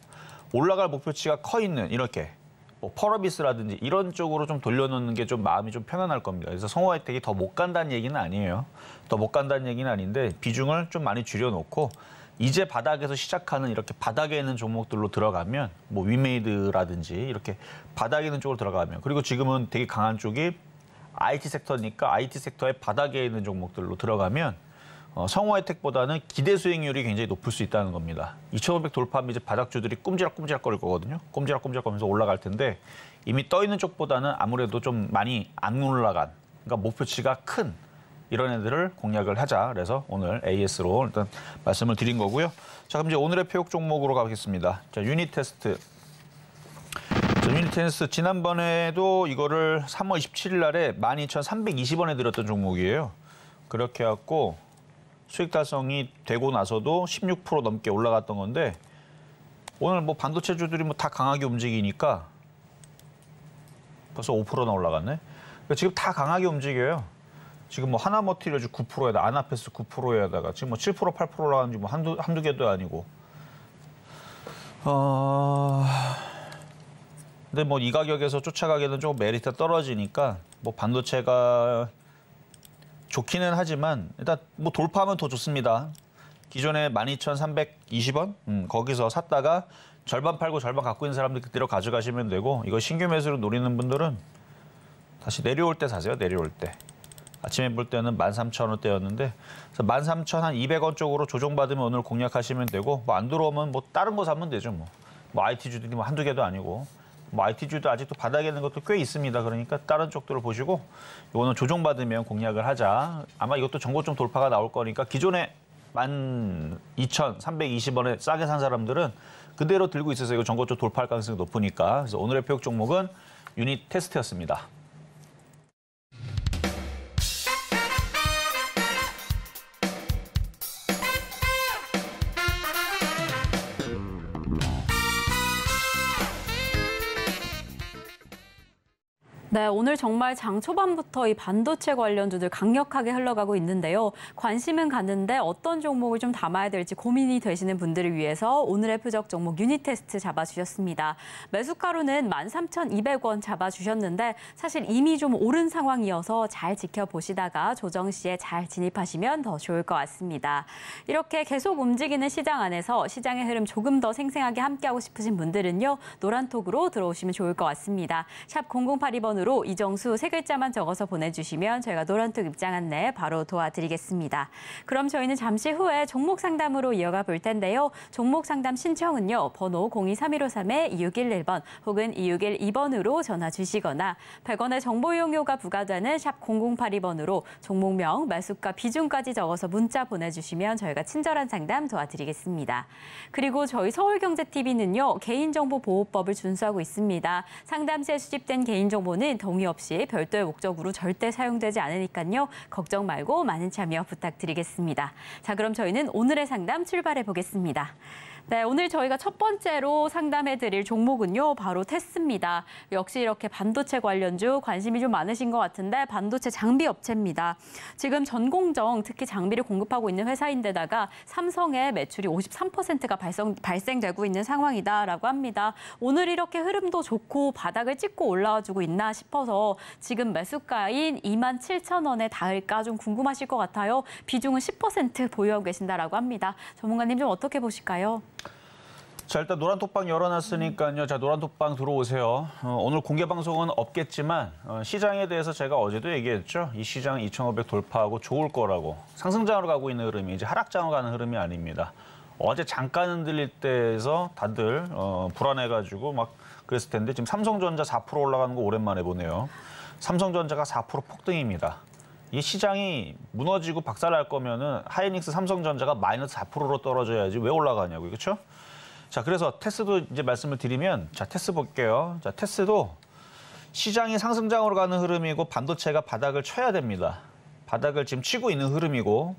올라갈 목표치가 커 있는 이렇게 뭐 펄어비스라든지 이런 쪽으로 좀 돌려놓는 게 좀 마음이 좀 편안할 겁니다. 그래서 성우하이텍이 더 못 간다는 얘기는 아니에요. 더 못 간다는 얘기는 아닌데 비중을 좀 많이 줄여놓고 이제 바닥에서 시작하는 이렇게 바닥에 있는 종목들로 들어가면 뭐 위메이드라든지 이렇게 바닥에 있는 쪽으로 들어가면 그리고 지금은 되게 강한 쪽이 IT 섹터니까 IT sek터의 바닥에 있는 종목들로 들어가면 성우하이텍보다는 기대 수익률이 굉장히 높을 수 있다는 겁니다. 2,500 돌파하면 이제 바닥주들이 꼼지락꼼지락 거릴 거거든요. 꼼지락꼼지락 거리면서 올라갈 텐데 이미 떠 있는 쪽보다는 아무래도 좀 많이 안 올라간 그러니까 목표치가 큰 이런 애들을 공략을 하자. 그래서 오늘 AS로 일단 말씀을 드린 거고요. 자, 그럼 이제 오늘의 표육 종목으로 가겠습니다. 자, 유닛 테스트. 자, 유닛 테스트 지난번에도 이거를 3월 27일 날에 12,320원에 드렸던 종목이에요. 그렇게 해갖고 수익 달성이 되고 나서도 16% 넘게 올라갔던 건데 오늘 뭐 반도체주들이 뭐 다 강하게 움직이니까 벌써 5%나 올라갔네. 그러니까 지금 다 강하게 움직여요. 지금 뭐 하나머티리얼즈 9%에다 아나페스 9%에다가 지금 뭐 7%, 8% 올라가는지 뭐 한두 개도 아니고. 근데 뭐 이 가격에서 쫓아가기는 조금 메리트가 떨어지니까 뭐 반도체가 좋기는 하지만 일단 뭐 돌파하면 더 좋습니다. 기존에 12,320원 거기서 샀다가 절반 팔고 절반 갖고 있는 사람들 그대로 가져가시면 되고 이거 신규 매수로 노리는 분들은 다시 내려올 때 사세요. 내려올 때. 아침에 볼 때는 13,000원대였는데 13,200원 쪽으로 조정받으면 오늘 공략하시면 되고 뭐 안 들어오면 뭐 다른 거 사면 되죠. 뭐 IT주들이 뭐 한두 개도 아니고 뭐 IT주도 아직도 바닥에 있는 것도 꽤 있습니다. 그러니까 다른 쪽들을 보시고 이거는 조정받으면 공략을 하자. 아마 이것도 전고점 돌파가 나올 거니까 기존에 12,320원에 싸게 산 사람들은 그대로 들고 있어서 이거 전고점 돌파할 가능성이 높으니까. 그래서 오늘의 표육 종목은 유닛 테스트였습니다. 네, 오늘 정말 장 초반부터 이 반도체 관련주들 강력하게 흘러가고 있는데요. 관심은 갔는데 어떤 종목을 좀 담아야 될지 고민이 되시는 분들을 위해서 오늘의 표적 종목 유닛 테스트 잡아주셨습니다. 매수가로는 13,200원 잡아주셨는데 사실 이미 좀 오른 상황이어서 잘 지켜보시다가 조정 시에 잘 진입하시면 더 좋을 것 같습니다. 이렇게 계속 움직이는 시장 안에서 시장의 흐름 조금 더 생생하게 함께하고 싶으신 분들은요. 노란톡으로 들어오시면 좋을 것 같습니다. 샵 0082번으로 이정수 세 글자만 적어서 보내주시면 저희가 노란톡 입장 안내 바로 도와드리겠습니다. 그럼 저희는 잠시 후에 종목 상담으로 이어가 볼 텐데요. 종목 상담 신청은요. 번호 023153-2611번 혹은 2612번으로 전화 주시거나 100원의 정보 이용료가 부과되는 샵 0082번으로 종목명, 매수가, 비중까지 적어서 문자 보내주시면 저희가 친절한 상담 도와드리겠습니다. 그리고 저희 서울경제TV는요. 개인정보보호법을 준수하고 있습니다. 상담시에 수집된 개인정보는 동의 없이 별도의 목적으로 절대 사용되지 않으니까요. 걱정 말고 많은 참여 부탁드리겠습니다. 자, 그럼 저희는 오늘의 상담 출발해 보겠습니다. 네, 오늘 저희가 첫 번째로 상담해드릴 종목은요. 바로 테스입니다. 역시 이렇게 반도체 관련주 관심이 좀 많으신 것 같은데 반도체 장비 업체입니다. 지금 전공정, 특히 장비를 공급하고 있는 회사인데다가 삼성의 매출이 53%가 발생되고 있는 상황이다라고 합니다. 오늘 이렇게 흐름도 좋고 바닥을 찍고 올라와주고 있나 싶어서 지금 매수가인 27,000원에 닿을까 좀 궁금하실 것 같아요. 비중은 10% 보유하고 계신다라고 합니다. 전문가님 좀 어떻게 보실까요? 자, 일단 노란톡방 열어놨으니까요. 자, 노란톡방 들어오세요. 오늘 공개 방송은 없겠지만 시장에 대해서 제가 어제도 얘기했죠. 이 시장은 2,500 돌파하고 좋을 거라고. 상승장으로 가고 있는 흐름이 이제 하락장으로 가는 흐름이 아닙니다. 어제 잠깐 흔들릴 때에서 다들 불안해가지고 막 그랬을 텐데 지금 삼성전자 4% 올라가는 거 오랜만에 보네요. 삼성전자가 4% 폭등입니다. 이 시장이 무너지고 박살날 거면은 하이닉스 삼성전자가 마이너스 4%로 떨어져야지 왜 올라가냐고요. 그렇죠? 자, 그래서 테스도 이제 말씀을 드리면 자, 테스 볼게요. 자, 테스도 시장이 상승장으로 가는 흐름이고 반도체가 바닥을 쳐야 됩니다. 바닥을 지금 치고 있는 흐름이고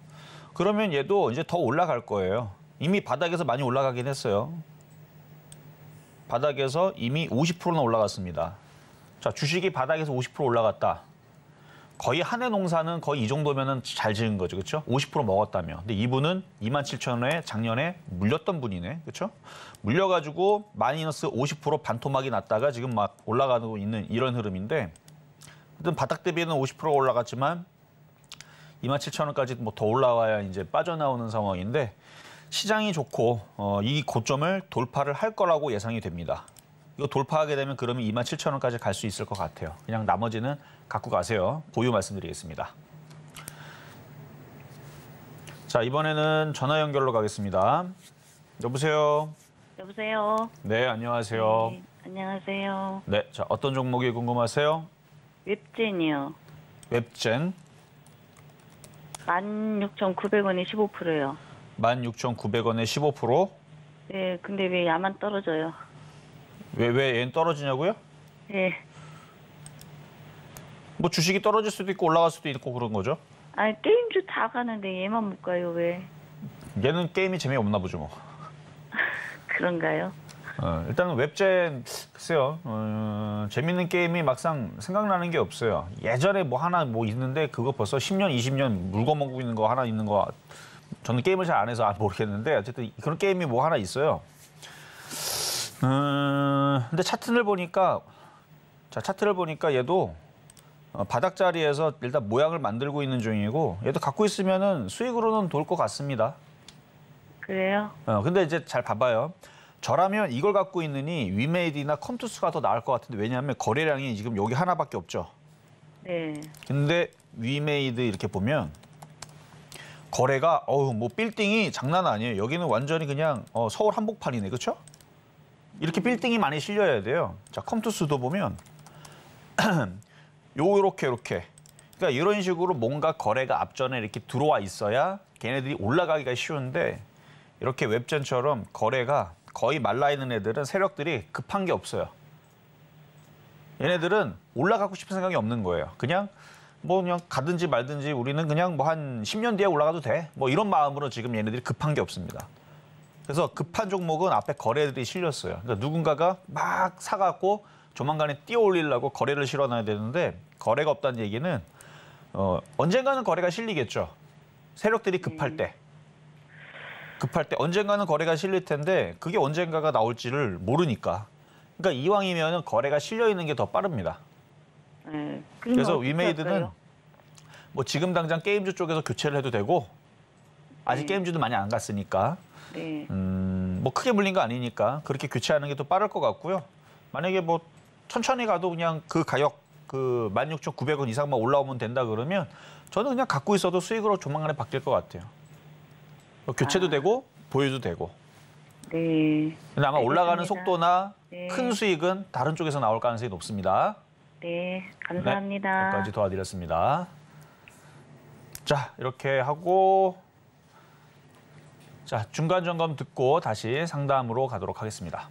그러면 얘도 이제 더 올라갈 거예요. 이미 바닥에서 많이 올라가긴 했어요. 바닥에서 이미 50%나 올라갔습니다. 자, 주식이 바닥에서 50% 올라갔다. 거의 한 해 농사는 거의 이 정도면은 잘 지은 거죠. 그렇죠? 50% 먹었다며. 근데 이분은 27,000원에 작년에 물렸던 분이네. 그렇죠? 물려가지고 마이너스 50% 반토막이 났다가 지금 막 올라가고 있는 이런 흐름인데 일단 바닥 대비는 50%가 올라갔지만 27,000원까지 뭐 더 올라와야 이제 빠져나오는 상황인데 시장이 좋고 이 고점을 돌파를 할 거라고 예상이 됩니다. 이거 돌파하게 되면 그러면 27,000원까지 갈 수 있을 것 같아요. 그냥 나머지는 갖고 가세요. 보유 말씀드리겠습니다. 자, 이번에는 전화 연결로 가겠습니다. 여보세요? 여보세요? 네, 안녕하세요. 네, 안녕하세요. 네, 자, 어떤 종목이 궁금하세요? 웹진이요. 웹젠 16,900원에 15%요. 16,900원에 15%? 네, 근데 왜 야만 떨어져요? 왜 얘는 떨어지냐고요? 네. 뭐 주식이 떨어질 수도 있고 올라갈 수도 있고 그런 거죠. 아니, 게임주 다 가는데 얘만 못 가요, 왜? 얘는 게임이 재미없나 보죠 뭐. 그런가요? 일단은 웹젠 글쎄요. 재밌는 게임이 막상 생각나는 게 없어요. 예전에 뭐 하나 뭐 있는데 그거 벌써 10년, 20년 물거먹고 있는 거 하나 있는 거 저는 게임을 잘 안 해서 모르겠는데 어쨌든 그런 게임이 뭐 하나 있어요. 근데 차트를 보니까 얘도 바닥자리에서 일단 모양을 만들고 있는 중이고 얘도 갖고 있으면은 수익으로는 돌 것 같습니다. 그래요? 근데 이제 잘 봐봐요. 저라면 이걸 갖고 있느니 위메이드나 컴투스가 더 나을 것 같은데 왜냐하면 거래량이 지금 여기 하나밖에 없죠. 네. 근데 위메이드 이렇게 보면 거래가 뭐 빌딩이 장난 아니에요. 여기는 완전히 그냥 서울 한복판이네, 그렇죠? 이렇게 빌딩이 많이 실려야 돼요. 자, 컴투스도 보면 요렇게 그러니까 이런 식으로 뭔가 거래가 앞전에 이렇게 들어와 있어야 걔네들이 올라가기가 쉬운데 이렇게 웹젠처럼 거래가 거의 말라있는 애들은 세력들이 급한 게 없어요. 얘네들은 올라가고 싶은 생각이 없는 거예요. 그냥 가든지 말든지 우리는 그냥 뭐 한 10년 뒤에 올라가도 돼. 뭐 이런 마음으로 지금 얘네들이 급한 게 없습니다. 그래서 급한 종목은 앞에 거래들이 실렸어요. 그러니까 누군가가 막 사갖고 조만간에 띄어 올리려고 거래를 실어놔야 되는데 거래가 없다는 얘기는 언젠가는 거래가 실리겠죠. 세력들이 급할 때 언젠가는 거래가 실릴 텐데 그게 언젠가가 나올지를 모르니까. 그러니까 이왕이면 거래가 실려 있는 게 더 빠릅니다. 네. 그래서 위메이드는 뭐 지금 당장 게임주 쪽에서 교체를 해도 되고 아직 게임주도 많이 안 갔으니까 네. 뭐 크게 물린 거 아니니까 그렇게 교체하는 게 더 빠를 것 같고요. 만약에 뭐 천천히 가도 그냥 그 가격 16,900원 이상만 올라오면 된다 그러면 저는 그냥 갖고 있어도 수익으로 조만간에 바뀔 것 같아요. 교체도 되고 보유도 되고. 네. 근데 아마 올라가는 알겠습니다. 속도나 네. 큰 수익은 다른 쪽에서 나올 가능성이 높습니다. 네, 감사합니다. 네, 여기까지 도와드렸습니다. 자, 이렇게 하고 자, 중간 점검 듣고 다시 상담으로 가도록 하겠습니다.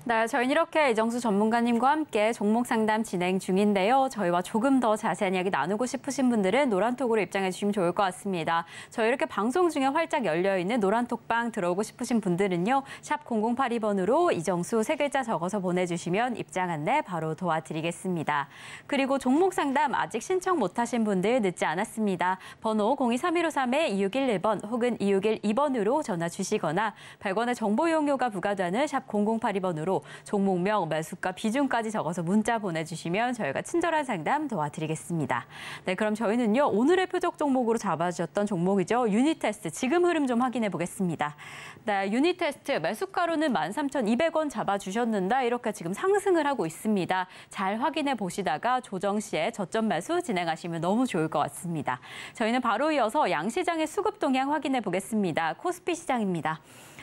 네, 저희는 이렇게 이정수 전문가님과 함께 종목 상담 진행 중인데요. 저희와 조금 더 자세한 이야기 나누고 싶으신 분들은 노란톡으로 입장해 주시면 좋을 것 같습니다. 저희 이렇게 방송 중에 활짝 열려있는 노란톡방 들어오고 싶으신 분들은요. 샵 0082번으로 이정수 세 글자 적어서 보내주시면 입장 안내 바로 도와드리겠습니다. 그리고 종목 상담 아직 신청 못하신 분들 늦지 않았습니다. 번호 023153-2611번 혹은 2612번으로 전화 주시거나 100원의 정보 이용료가 부과되는 샵 0082번으로 종목명, 매수가, 비중까지 적어서 문자 보내주시면 저희가 친절한 상담 도와드리겠습니다. 네, 그럼 저희는요. 오늘의 표적 종목으로 잡아주셨던 종목이죠. 유니테스트 지금 흐름 좀 확인해 보겠습니다. 네, 유니테스트 매수가로는 13,200원 잡아주셨는데 이렇게 지금 상승을 하고 있습니다. 잘 확인해 보시다가 조정 시에 저점 매수 진행하시면 너무 좋을 것 같습니다. 저희는 바로 이어서 양시장의 수급 동향 확인해 보겠습니다. 코스피 시장입니다.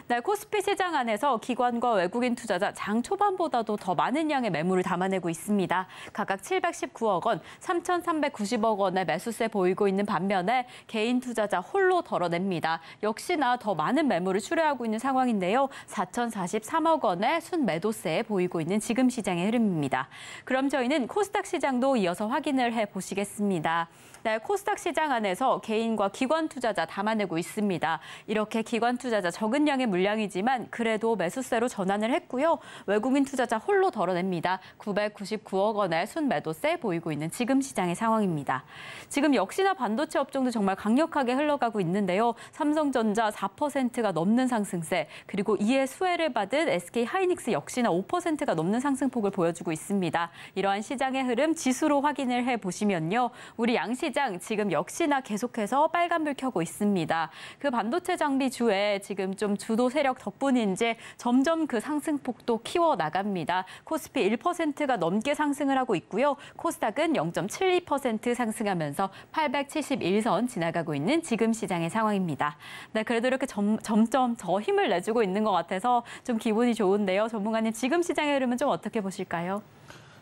네, 코스피 시장 안에서 기관과 외국인 투자자 장 초반보다도 더 많은 양의 매물을 담아내고 있습니다. 각각 719억 원, 3,390억 원의 매수세 보이고 있는 반면에 개인 투자자 홀로 덜어냅니다. 역시나 더 많은 매물을 출회하고 있는 상황인데요. 4,043억 원의 순매도세 보이고 있는 지금 시장의 흐름입니다. 그럼 저희는 코스닥 시장도 이어서 확인을 해보시겠습니다. 네, 코스닥 시장 안에서 개인과 기관 투자자 담아내고 있습니다. 이렇게 기관 투자자 적은 양의 물량이지만 그래도 매수세로 전환을 했고요. 외국인 투자자 홀로 덜어냅니다. 999억 원의 순매도세 보이고 있는 지금 시장의 상황입니다. 지금 역시나 반도체 업종도 정말 강력하게 흘러가고 있는데요. 삼성전자 4%가 넘는 상승세, 그리고 이에 수혜를 받은 SK하이닉스 역시나 5%가 넘는 상승폭을 보여주고 있습니다. 이러한 시장의 흐름 지수로 확인을 해보시면요. 우리 양시장 지금 역시나 계속해서 빨간불 켜고 있습니다. 그 반도체 장비 주에 지금 좀 주도 세력 덕분인지 점점 그 상승폭도 키워나갑니다. 코스피 1%가 넘게 상승을 하고 있고요. 코스닥은 0.72% 상승하면서 871선 지나가고 있는 지금 시장의 상황입니다. 네, 그래도 이렇게 점점 더 힘을 내주고 있는 것 같아서 좀 기분이 좋은데요. 전문가님, 지금 시장의 흐름은 좀 어떻게 보실까요?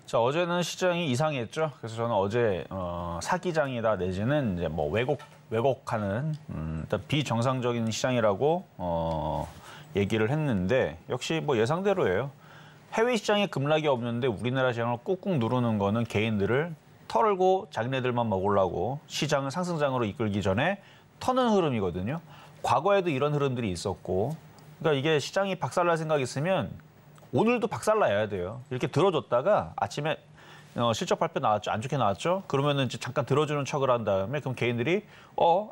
자, 어제는 시장이 이상했죠. 그래서 저는 어제 사기장이다 내지는 이제 뭐 왜곡하는 일단 비정상적인 시장이라고 얘기를 했는데 역시 뭐 예상대로예요. 해외 시장에 급락이 없는데 우리나라 시장을 꾹꾹 누르는 거는 개인들을 털고 자기네들만 먹으려고 시장을 상승장으로 이끌기 전에 터는 흐름이거든요. 과거에도 이런 흐름들이 있었고, 그러니까 이게 시장이 박살날 생각이 있으면 오늘도 박살나야 돼요. 이렇게 들어줬다가 아침에 실적 발표 나왔죠. 안 좋게 나왔죠. 그러면은 이제 잠깐 들어주는 척을 한 다음에 그럼 개인들이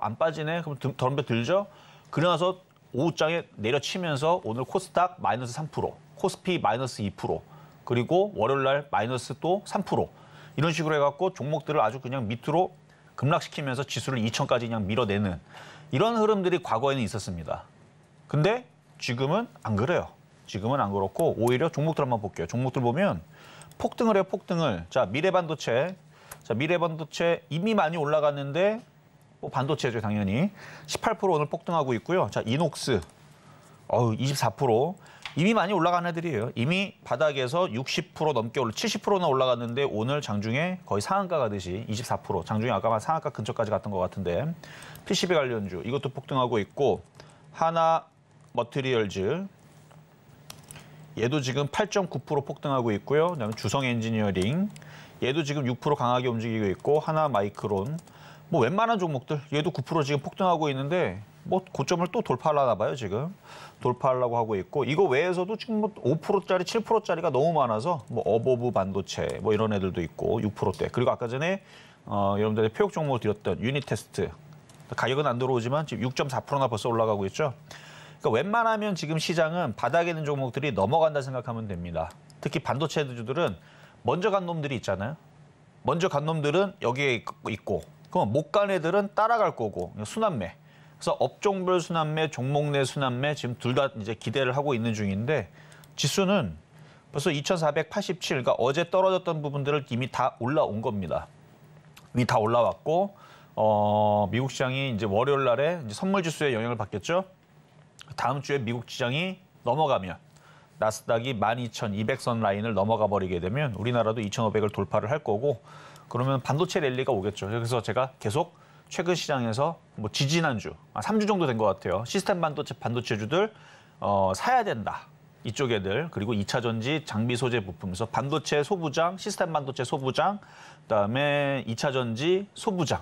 안 빠지네. 그럼 덤벼 들죠. 그러나서 오후장에 내려치면서 오늘 코스닥 마이너스 3%, 코스피 마이너스 2%, 그리고 월요일날 마이너스 또 3%. 이런 식으로 해갖고 종목들을 아주 그냥 밑으로 급락시키면서 지수를 2천까지 그냥 밀어내는 이런 흐름들이 과거에는 있었습니다. 근데 지금은 안 그래요. 지금은 안 그렇고 오히려 종목들 한번 볼게요. 종목들 보면 폭등을 해요, 폭등을. 자, 미래반도체. 자, 미래반도체 이미 많이 올라갔는데 뭐 반도체죠, 당연히. 18% 오늘 폭등하고 있고요. 자, 이녹스. 24%. 이미 많이 올라간 애들이에요. 이미 바닥에서 60% 넘게 70%나 올라갔는데 오늘 장중에 거의 상한가 가듯이 24%. 장중에 아까 상한가 근처까지 갔던 것 같은데. PCB 관련주 이것도 폭등하고 있고 하나 머티리얼즈 얘도 지금 8.9% 폭등하고 있고요. 그다음에 주성 엔지니어링 얘도 지금 6% 강하게 움직이고 있고 하나 마이크론 뭐 웬만한 종목들 얘도 9% 지금 폭등하고 있는데 뭐 고점을 또 돌파하려나 봐요. 지금 돌파하려고 하고 있고 이거 외에서도 지금 뭐 5%짜리 7%짜리가 너무 많아서 뭐 어보브 반도체 뭐 이런 애들도 있고 6%대 그리고 아까 전에 여러분들의 표적 종목을 드렸던 유니테스트 가격은 안 들어오지만 지금 6.4%나 벌써 올라가고 있죠. 그러니까 웬만하면 지금 시장은 바닥에 있는 종목들이 넘어간다 생각하면 됩니다. 특히 반도체주들은 먼저 간 놈들이 있잖아요. 먼저 간 놈들은 여기에 있고 그럼 못 간 애들은 따라갈 거고 순환매. 그래서 업종별 순환매, 종목 내 순환매 지금 둘 다 이제 기대를 하고 있는 중인데 지수는 벌써 2,487, 그러니까 어제 떨어졌던 부분들을 이미 다 올라온 겁니다. 이미 다 올라왔고 미국 시장이 이제 월요일 날에 이제 선물 지수에 영향을 받겠죠. 다음 주에 미국 시장이 넘어가면 나스닥이 12,200선 라인을 넘어가 버리게 되면 우리나라도 2,500을 돌파를 할 거고 그러면 반도체 랠리가 오겠죠. 그래서 제가 계속 최근 시장에서 뭐 지지난주, 3주 정도 된 것 같아요. 시스템 반도체주들 사야 된다. 이쪽 애들 그리고 2차 전지 장비 소재 부품 그래서 반도체 소부장, 시스템 반도체 소부장, 그다음에 2차 전지 소부장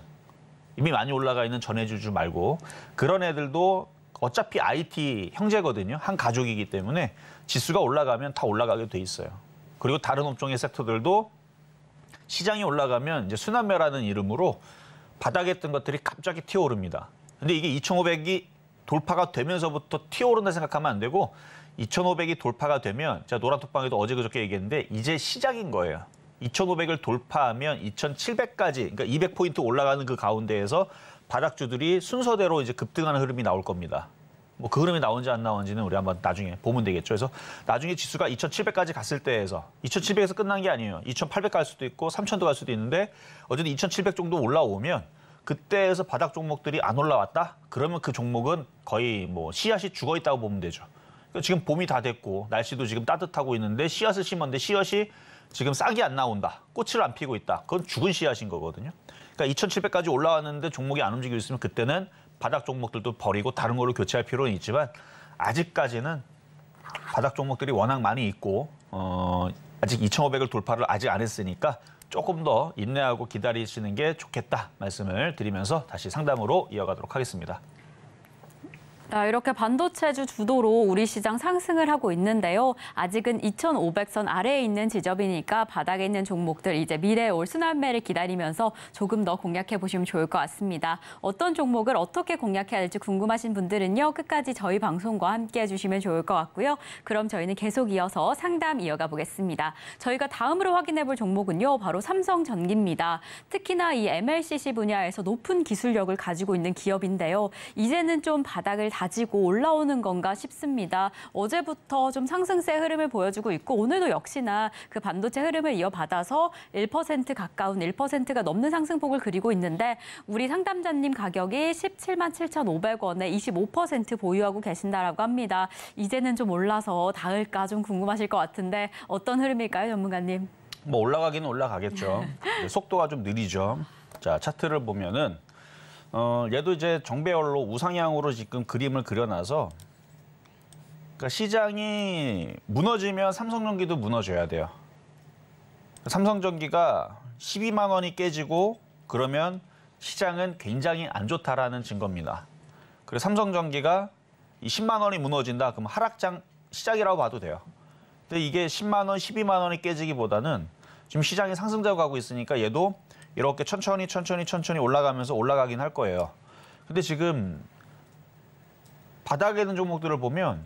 이미 많이 올라가 있는 전해주주 말고 그런 애들도 어차피 IT 형제거든요. 한 가족이기 때문에 지수가 올라가면 다 올라가게 돼 있어요. 그리고 다른 업종의 섹터들도 시장이 올라가면 이제 순환매라는 이름으로 바닥에 있던 것들이 갑자기 튀어오릅니다. 근데 이게 2,500이 돌파가 되면서부터 튀어오른다 생각하면 안 되고 2,500이 돌파가 되면 제가 노란톡방에도 어제 그저께 얘기했는데 이제 시작인 거예요. 2,500을 돌파하면 2,700까지 그러니까 200포인트 올라가는 그 가운데에서 바닥주들이 순서대로 이제 급등하는 흐름이 나올 겁니다. 뭐 그 흐름이 나온지 안 나온지는 우리 한번 나중에 보면 되겠죠. 그래서 나중에 지수가 2,700까지 갔을 때에서 2,700에서 끝난 게 아니에요. 2,800 갈 수도 있고 3,000도 갈 수도 있는데 어쨌든 2,700 정도 올라오면 그때에서 바닥 종목들이 안 올라왔다? 그러면 그 종목은 거의 뭐 씨앗이 죽어 있다고 보면 되죠. 그러니까 지금 봄이 다 됐고 날씨도 지금 따뜻하고 있는데 씨앗을 심었는데 씨앗이 지금 싹이 안 나온다. 꽃을 안 피고 있다. 그건 죽은 씨앗인 거거든요. 그러니까 2,700까지 올라왔는데 종목이 안 움직이고 있으면 그때는 바닥 종목들도 버리고 다른 걸로 교체할 필요는 있지만 아직까지는 바닥 종목들이 워낙 많이 있고 아직 2,500을 돌파를 아직 안 했으니까 조금 더 인내하고 기다리시는 게 좋겠다 말씀을 드리면서 다시 상담으로 이어가도록 하겠습니다. 이렇게 반도체주 주도로 우리 시장 상승을 하고 있는데요. 아직은 2,500선 아래에 있는 지점이니까 바닥에 있는 종목들 이제 미래에 올 순환매를 기다리면서 조금 더 공략해 보시면 좋을 것 같습니다. 어떤 종목을 어떻게 공략해야 할지 궁금하신 분들은요. 끝까지 저희 방송과 함께해 주시면 좋을 것 같고요. 그럼 저희는 계속 이어서 상담 이어가 보겠습니다. 저희가 다음으로 확인해 볼 종목은요. 바로 삼성전기입니다. 특히나 이 MLCC 분야에서 높은 기술력을 가지고 있는 기업인데요. 이제는 좀 바닥을 가지고 올라오는 건가 싶습니다. 어제부터 좀 상승세 흐름을 보여주고 있고 오늘도 역시나 그 반도체 흐름을 이어받아서 1% 가까운 1%가 넘는 상승폭을 그리고 있는데 우리 상담자님 가격이 177,500원에 25% 보유하고 계신다라고 합니다. 이제는 좀 올라서 닿을까 좀 궁금하실 것 같은데 어떤 흐름일까요, 전문가님? 뭐 올라가기는 올라가겠죠. 속도가 좀 느리죠. 자, 차트를 보면은 얘도 이제 정배열로 우상향으로 지금 그림을 그려놔서 그러니까 시장이 무너지면 삼성전기도 무너져야 돼요. 삼성전기가 12만 원이 깨지고 그러면 시장은 굉장히 안 좋다라는 증거입니다. 그래서 삼성전기가 이 10만 원이 무너진다. 그럼 하락장 시작이라고 봐도 돼요. 근데 이게 10만 원, 12만 원이 깨지기보다는 지금 시장이 상승되고 가고 있으니까 얘도 이렇게 천천히 올라가면서 올라가긴 할 거예요. 근데 지금 바닥에 있는 종목들을 보면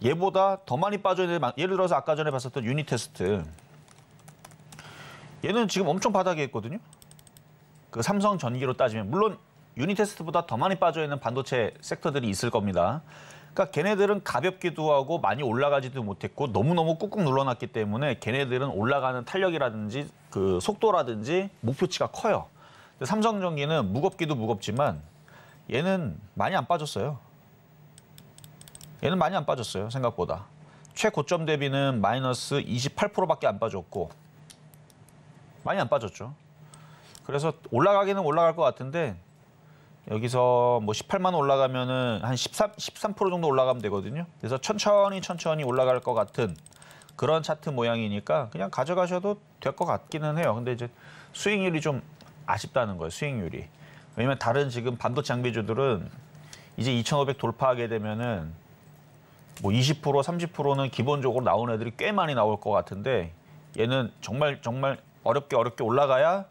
얘보다 더 많이 빠져있는, 예를 들어서 아까 전에 봤었던 유니테스트. 얘는 지금 엄청 바닥에 있거든요. 그 삼성전기로 따지면 물론 유니테스트보다 더 많이 빠져있는 반도체 섹터들이 있을 겁니다. 그러니까 걔네들은 가볍기도 하고 많이 올라가지도 못했고 너무너무 꾹꾹 눌러놨기 때문에 걔네들은 올라가는 탄력이라든지 그 속도라든지 목표치가 커요. 근데 삼성전기는 무겁기도 무겁지만 얘는 많이 안 빠졌어요. 얘는 많이 안 빠졌어요, 생각보다. 최고점 대비는 마이너스 28%밖에 안 빠졌고 많이 안 빠졌죠. 그래서 올라가기는 올라갈 것 같은데 여기서 뭐 18만 올라가면은 한 13% 정도 올라가면 되거든요. 그래서 천천히 올라갈 것 같은 그런 차트 모양이니까 그냥 가져가셔도 될 것 같기는 해요. 근데 이제 수익률이 좀 아쉽다는 거예요, 수익률이. 왜냐면 다른 지금 반도체 장비주들은 이제 2,500 돌파하게 되면은 뭐 20%, 30%는 기본적으로 나오는 애들이 꽤 많이 나올 것 같은데 얘는 정말 어렵게 올라가야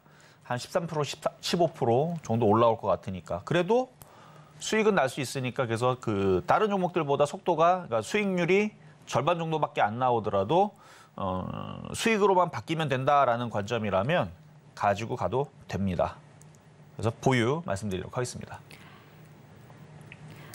한 13%, 15% 정도 올라올 것 같으니까. 그래도 수익은 날 수 있으니까 그래서 그 다른 종목들보다 속도가, 그러니까 수익률이 절반 정도밖에 안 나오더라도 수익으로만 바뀌면 된다라는 관점이라면 가지고 가도 됩니다. 그래서 보유 말씀드리도록 하겠습니다.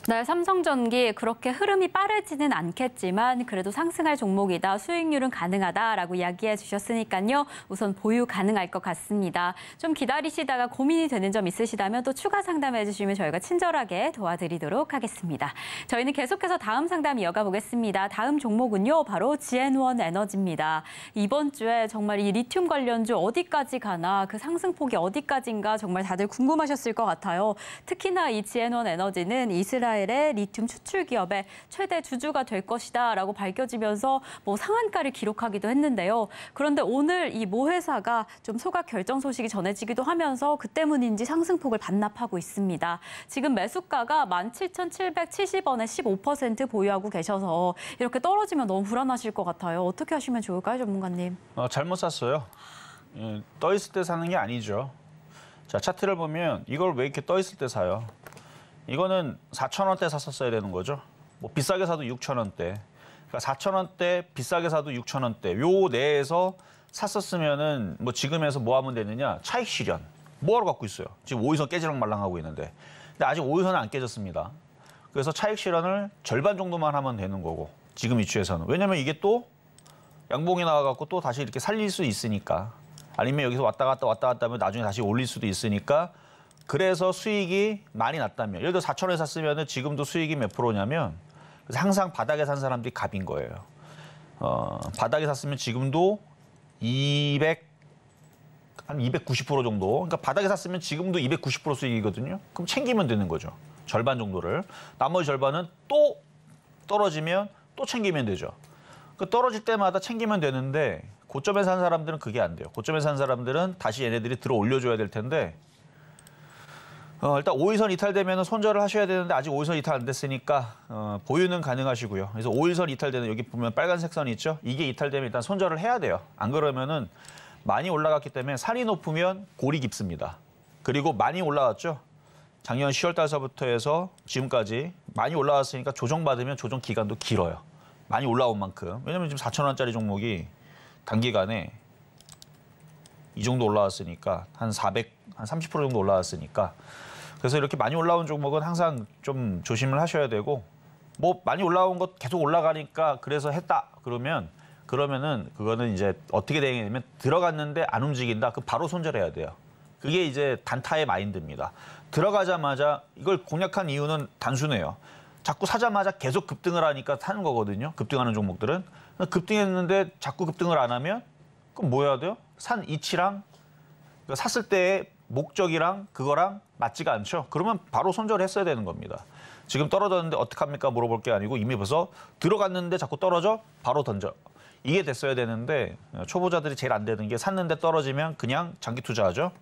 네, 삼성전기 그렇게 흐름이 빠르지는 않겠지만 그래도 상승할 종목이다, 수익률은 가능하다라고 이야기해 주셨으니까요. 우선 보유 가능할 것 같습니다. 좀 기다리시다가 고민이 되는 점 있으시다면 또 추가 상담해 주시면 저희가 친절하게 도와드리도록 하겠습니다. 저희는 계속해서 다음 상담 이어가 보겠습니다. 다음 종목은요, 바로 지앤원 에너지입니다. 이번 주에 정말 이 리튬 관련주 어디까지 가나, 그 상승폭이 어디까지인가 정말 다들 궁금하셨을 것 같아요. 특히나 이 지앤원 에너지는 이스라엘의 리튬 추출 기업의 최대 주주가 될 것이다라고 밝혀지면서 뭐 상한가를 기록하기도 했는데요. 그런데 오늘 이 모 회사가 좀 소각 결정 소식이 전해지기도 하면서 그 때문인지 상승폭을 반납하고 있습니다. 지금 매수가가 17,770원에 15% 보유하고 계셔서 이렇게 떨어지면 너무 불안하실 것 같아요. 어떻게 하시면 좋을까요, 전문가님? 잘못 샀어요. 떠 있을 때 사는 게 아니죠. 자, 차트를 보면 이걸 왜 이렇게 떠 있을 때 사요? 이거는 4,000원대 샀었어야 되는 거죠. 뭐 비싸게 사도 6,000원대. 그러니까 4,000원대, 비싸게 사도 6,000원대. 요 내에서 샀었으면은 뭐 지금에서 뭐 하면 되느냐? 차익 실현. 뭐하러 갖고 있어요? 지금 5일선 깨지랑 말랑하고 있는데. 근데 아직 5일선은 안 깨졌습니다. 그래서 차익 실현을 절반 정도만 하면 되는 거고. 지금 이추에서는. 왜냐면 이게 또 양봉이 나와갖고 또 다시 이렇게 살릴 수 있으니까. 아니면 여기서 왔다 갔다 하면 나중에 다시 올릴 수도 있으니까. 그래서 수익이 많이 났다면, 예를 들어 4,000원에 샀으면 지금도 수익이 몇 프로냐면 그래서 항상 바닥에 산 사람들이 갑인 거예요. 바닥에 샀으면 지금도 한 290% 정도. 그러니까 바닥에 샀으면 지금도 290% 수익이거든요. 그럼 챙기면 되는 거죠. 절반 정도를. 나머지 절반은 또 떨어지면 또 챙기면 되죠. 그 떨어질 때마다 챙기면 되는데 고점에 산 사람들은 그게 안 돼요. 고점에 산 사람들은 다시 얘네들이 들어 올려줘야 될 텐데 일단 5일선 이탈되면 손절을 하셔야 되는데 아직 5일선 이탈 안 됐으니까 보유는 가능하시고요. 그래서 5일선 이탈되는 여기 보면 빨간색 선이 있죠. 이게 이탈되면 일단 손절을 해야 돼요. 안 그러면은 많이 올라갔기 때문에 산이 높으면 골이 깊습니다. 그리고 많이 올라갔죠. 작년 10월 달서부터 해서 지금까지 많이 올라왔으니까 조정받으면 조정 기간도 길어요. 많이 올라온 만큼. 왜냐면 지금 4,000원짜리 종목이 단기간에 이 정도 올라왔으니까 한 30% 정도 올라왔으니까. 그래서 이렇게 많이 올라온 종목은 항상 좀 조심을 하셔야 되고, 뭐 많이 올라온 것 계속 올라가니까 그래서 했다 그러면은 그거는 이제 어떻게 되냐면 들어갔는데 안 움직인다. 그 바로 손절해야 돼요. 그게 이제 단타의 마인드입니다. 들어가자마자 이걸 공략한 이유는 단순해요. 자꾸 사자마자 계속 급등을 하니까 사는 거거든요. 급등하는 종목들은. 급등했는데 자꾸 급등을 안 하면 그럼 뭐 해야 돼요? 산 이치랑 샀을 때의 목적이랑 그거랑 맞지가 않죠. 그러면 바로 손절했어야 되는 겁니다. 지금 떨어졌는데 어떡합니까? 물어볼 게 아니고 이미 벌써 들어갔는데 자꾸 떨어져? 바로 던져. 이게 됐어야 되는데 초보자들이 제일 안 되는 게 샀는데 떨어지면 그냥 장기 투자하죠.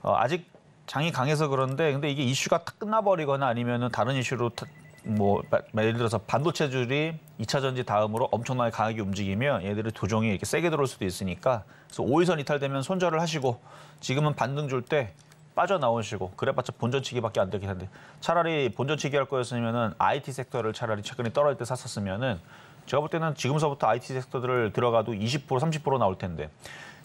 아직 장이 강해서 그런데 근데 이게 이슈가 딱 끝나버리거나 아니면은 다른 이슈로 뭐 예를 들어서 반도체줄이 2차 전지 다음으로 엄청나게 강하게 움직이면 얘들이 도종이 이렇게 세게 들어올 수도 있으니까 그래서 5일선 이탈되면 손절을 하시고 지금은 반등 줄 때 빠져나오시고 그래봤자 본전치기밖에 안 되긴 한데 차라리 본전치기 할 거였으면은 IT 섹터를 차라리 최근에 떨어질 때 샀었으면은 제가 볼 때는 지금서부터 IT 섹터들을 들어가도 20% 30% 나올 텐데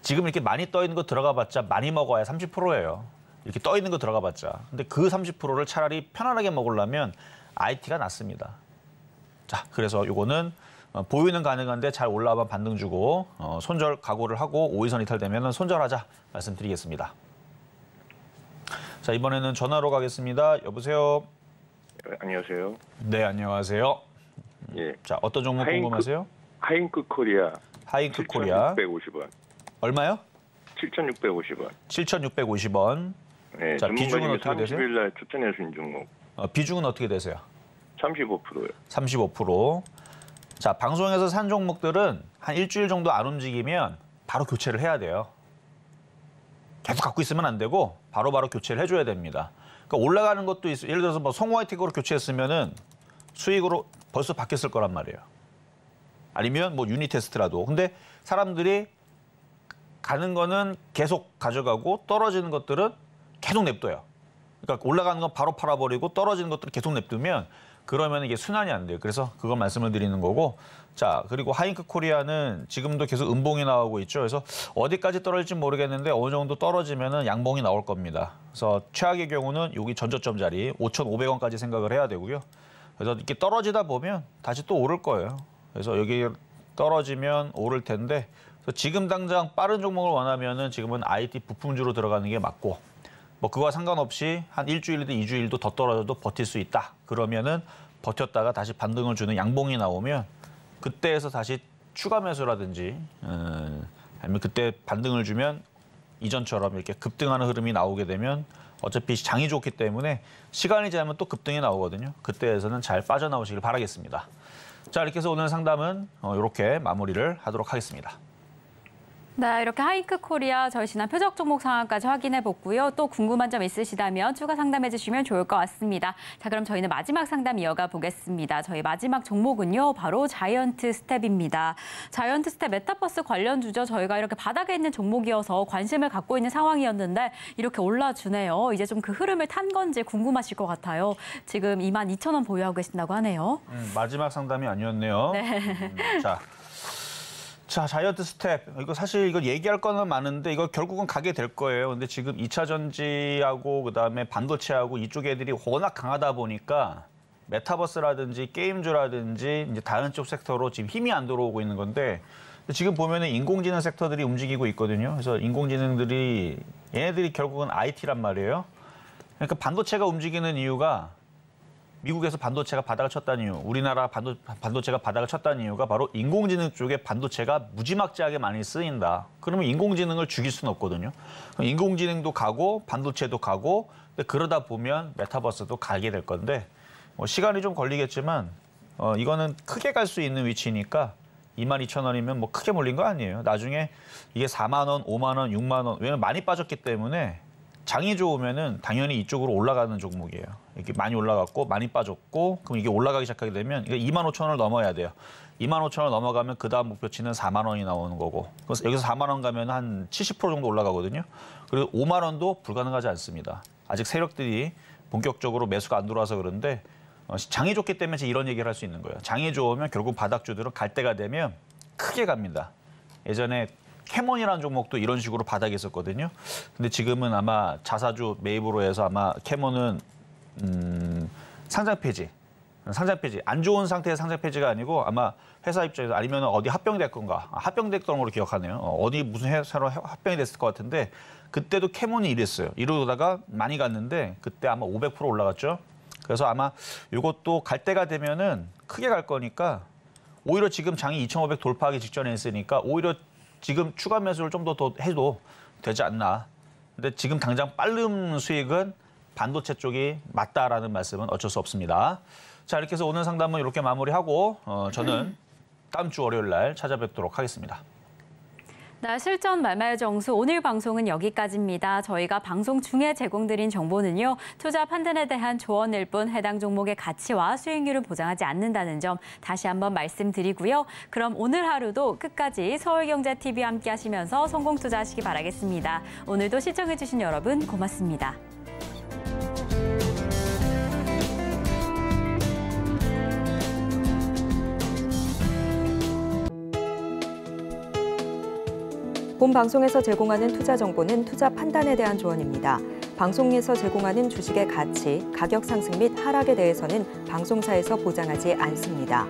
지금 이렇게 많이 떠 있는 거 들어가봤자 많이 먹어야 30%예요. 이렇게 떠 있는 거 들어가봤자. 근데 그 30%를 차라리 편안하게 먹으려면 IT가 낫습니다. 자, 그래서 요거는 보유는 가능한데 잘 올라와만 반등 주고 손절 각오를 하고 5일선 이탈되면 손절하자 말씀드리겠습니다. 자, 이번에는 전화로 가겠습니다. 여보세요. 안녕하세요. 네, 안녕하세요. 예. 자, 어떤 종목 궁금하세요? 하잉크 코리아. 하잉크 코리아. 7,650원. 얼마요? 7,650원. 7,650원. 네, 자, 비중은 어떻게 되세요? 30일 날 추천해 주신 종목. 비중은 어떻게 되세요? 35%요. 35%. 자, 방송에서 산 종목들은 한 일주일 정도 안 움직이면 바로 교체를 해야 돼요. 계속 갖고 있으면 안 되고 바로바로 교체를 해줘야 됩니다. 그러니까 올라가는 것도 있어요. 예를 들어서 뭐 송화이텍으로 교체했으면은 수익으로 벌써 바뀌었을 거란 말이에요. 아니면 뭐 유니테스트라도. 근데 사람들이 가는 거는 계속 가져가고 떨어지는 것들은 계속 냅둬요. 그러니까 올라가는 건 바로 팔아버리고 떨어지는 것들을 계속 냅두면 그러면 이게 순환이 안 돼요. 그래서 그걸 말씀을 드리는 거고. 자, 그리고 하잉크 코리아는 지금도 계속 음봉이 나오고 있죠. 그래서 어디까지 떨어질지 모르겠는데 어느 정도 떨어지면은 양봉이 나올 겁니다. 그래서 최악의 경우는 여기 전저점 자리 5,500원까지 생각을 해야 되고요. 그래서 이렇게 떨어지다 보면 다시 또 오를 거예요. 그래서 여기 떨어지면 오를 텐데 그래서 지금 당장 빠른 종목을 원하면은 지금은 IT 부품주로 들어가는 게 맞고 뭐 그거와 상관없이 한 일주일이든 2주일도 더 떨어져도 버틸 수 있다. 그러면은 버텼다가 다시 반등을 주는 양봉이 나오면 그때에서 다시 추가 매수라든지 아니면 그때 반등을 주면 이전처럼 이렇게 급등하는 흐름이 나오게 되면 어차피 장이 좋기 때문에 시간이 지나면 또 급등이 나오거든요. 그때에서는 잘 빠져나오시길 바라겠습니다. 자, 이렇게 해서 오늘 상담은 이렇게 마무리를 하도록 하겠습니다. 네, 이렇게 하잉크 코리아 저희 지난 표적 종목 상황까지 확인해 봤고요. 또 궁금한 점 있으시다면 추가 상담해 주시면 좋을 것 같습니다. 자, 그럼 저희는 마지막 상담 이어가 보겠습니다. 저희 마지막 종목은요, 바로 자이언트 스텝입니다. 자이언트 스텝 메타버스 관련주죠. 저희가 이렇게 바닥에 있는 종목이어서 관심을 갖고 있는 상황이었는데 이렇게 올라주네요. 이제 좀 그 흐름을 탄 건지 궁금하실 것 같아요. 지금 22,000원 보유하고 계신다고 하네요. 마지막 상담이 아니었네요. 네. 자, 자이언트 스텝. 이거 사실 이거 얘기할 거는 많은데 이거 결국은 가게 될 거예요. 근데 지금 2차 전지하고 그다음에 반도체하고 이쪽 애들이 워낙 강하다 보니까 메타버스라든지 게임주라든지 이제 다른 쪽 섹터로 지금 힘이 안 들어오고 있는 건데 지금 보면은 인공지능 섹터들이 움직이고 있거든요. 그래서 인공지능들이 얘네들이 결국은 IT란 말이에요. 그러니까 반도체가 움직이는 이유가 미국에서 반도체가 바닥을 쳤다는 이유, 우리나라 반도체가 바닥을 쳤다는 이유가 바로 인공지능 쪽에 반도체가 무지막지하게 많이 쓰인다. 그러면 인공지능을 죽일 수는 없거든요. 인공지능도 가고 반도체도 가고 근데 그러다 보면 메타버스도 가게 될 건데 시간이 좀 걸리겠지만 이거는 크게 갈 수 있는 위치니까 22,000원이면 뭐 크게 몰린 거 아니에요. 나중에 이게 4만 원, 5만 원, 6만 원 왜냐면 많이 빠졌기 때문에 장이 좋으면은 당연히 이쪽으로 올라가는 종목이에요. 이렇게 많이 올라갔고 많이 빠졌고 그럼 이게 올라가기 시작하게 되면 이게 25,000원을 넘어야 돼요. 25,000원 넘어가면 그 다음 목표치는 4만 원이 나오는 거고 그래서 여기서 4만 원 가면 한 70% 정도 올라가거든요. 그리고 5만 원도 불가능하지 않습니다. 아직 세력들이 본격적으로 매수가 안 들어와서 그런데 장이 좋기 때문에 이런 얘기를 할 수 있는 거예요. 장이 좋으면 결국 바닥주들은 갈 때가 되면 크게 갑니다. 예전에 캐몬이라는 종목도 이런 식으로 바닥에 있었거든요. 근데 지금은 아마 자사주 매입으로 해서 아마 캐몬은 상장 폐지 안 좋은 상태의 상장 폐지가 아니고 아마 회사 입장에서 아니면 어디 합병됐건가 합병됐던 걸로 기억하네요. 어디 무슨 회사로 합병이 됐을 것 같은데 그때도 캐몬이 이랬어요. 이러다가 많이 갔는데 그때 아마 500% 올라갔죠. 그래서 아마 이것도 갈 때가 되면은 크게 갈 거니까 오히려 지금 장이 2,500 돌파하기 직전에 있으니까 오히려 지금 추가 매수를 좀 더 해도 되지 않나. 근데 지금 당장 빠른 수익은 반도체 쪽이 맞다라는 말씀은 어쩔 수 없습니다. 자, 이렇게 해서 오늘 상담은 이렇게 마무리하고 저는 다음 주 월요일 날 찾아뵙도록 하겠습니다. 네, 실전 말말 정수 오늘 방송은 여기까지입니다. 저희가 방송 중에 제공드린 정보는요. 투자 판단에 대한 조언일 뿐 해당 종목의 가치와 수익률을 보장하지 않는다는 점 다시 한번 말씀드리고요. 그럼 오늘 하루도 끝까지 서울경제TV와 함께 하시면서 성공 투자하시기 바라겠습니다. 오늘도 시청해주신 여러분 고맙습니다. 본 방송에서 제공하는 투자 정보는 투자 판단에 대한 조언입니다. 방송에서 제공하는 주식의 가치, 가격 상승 및 하락에 대해서는 방송사에서 보장하지 않습니다.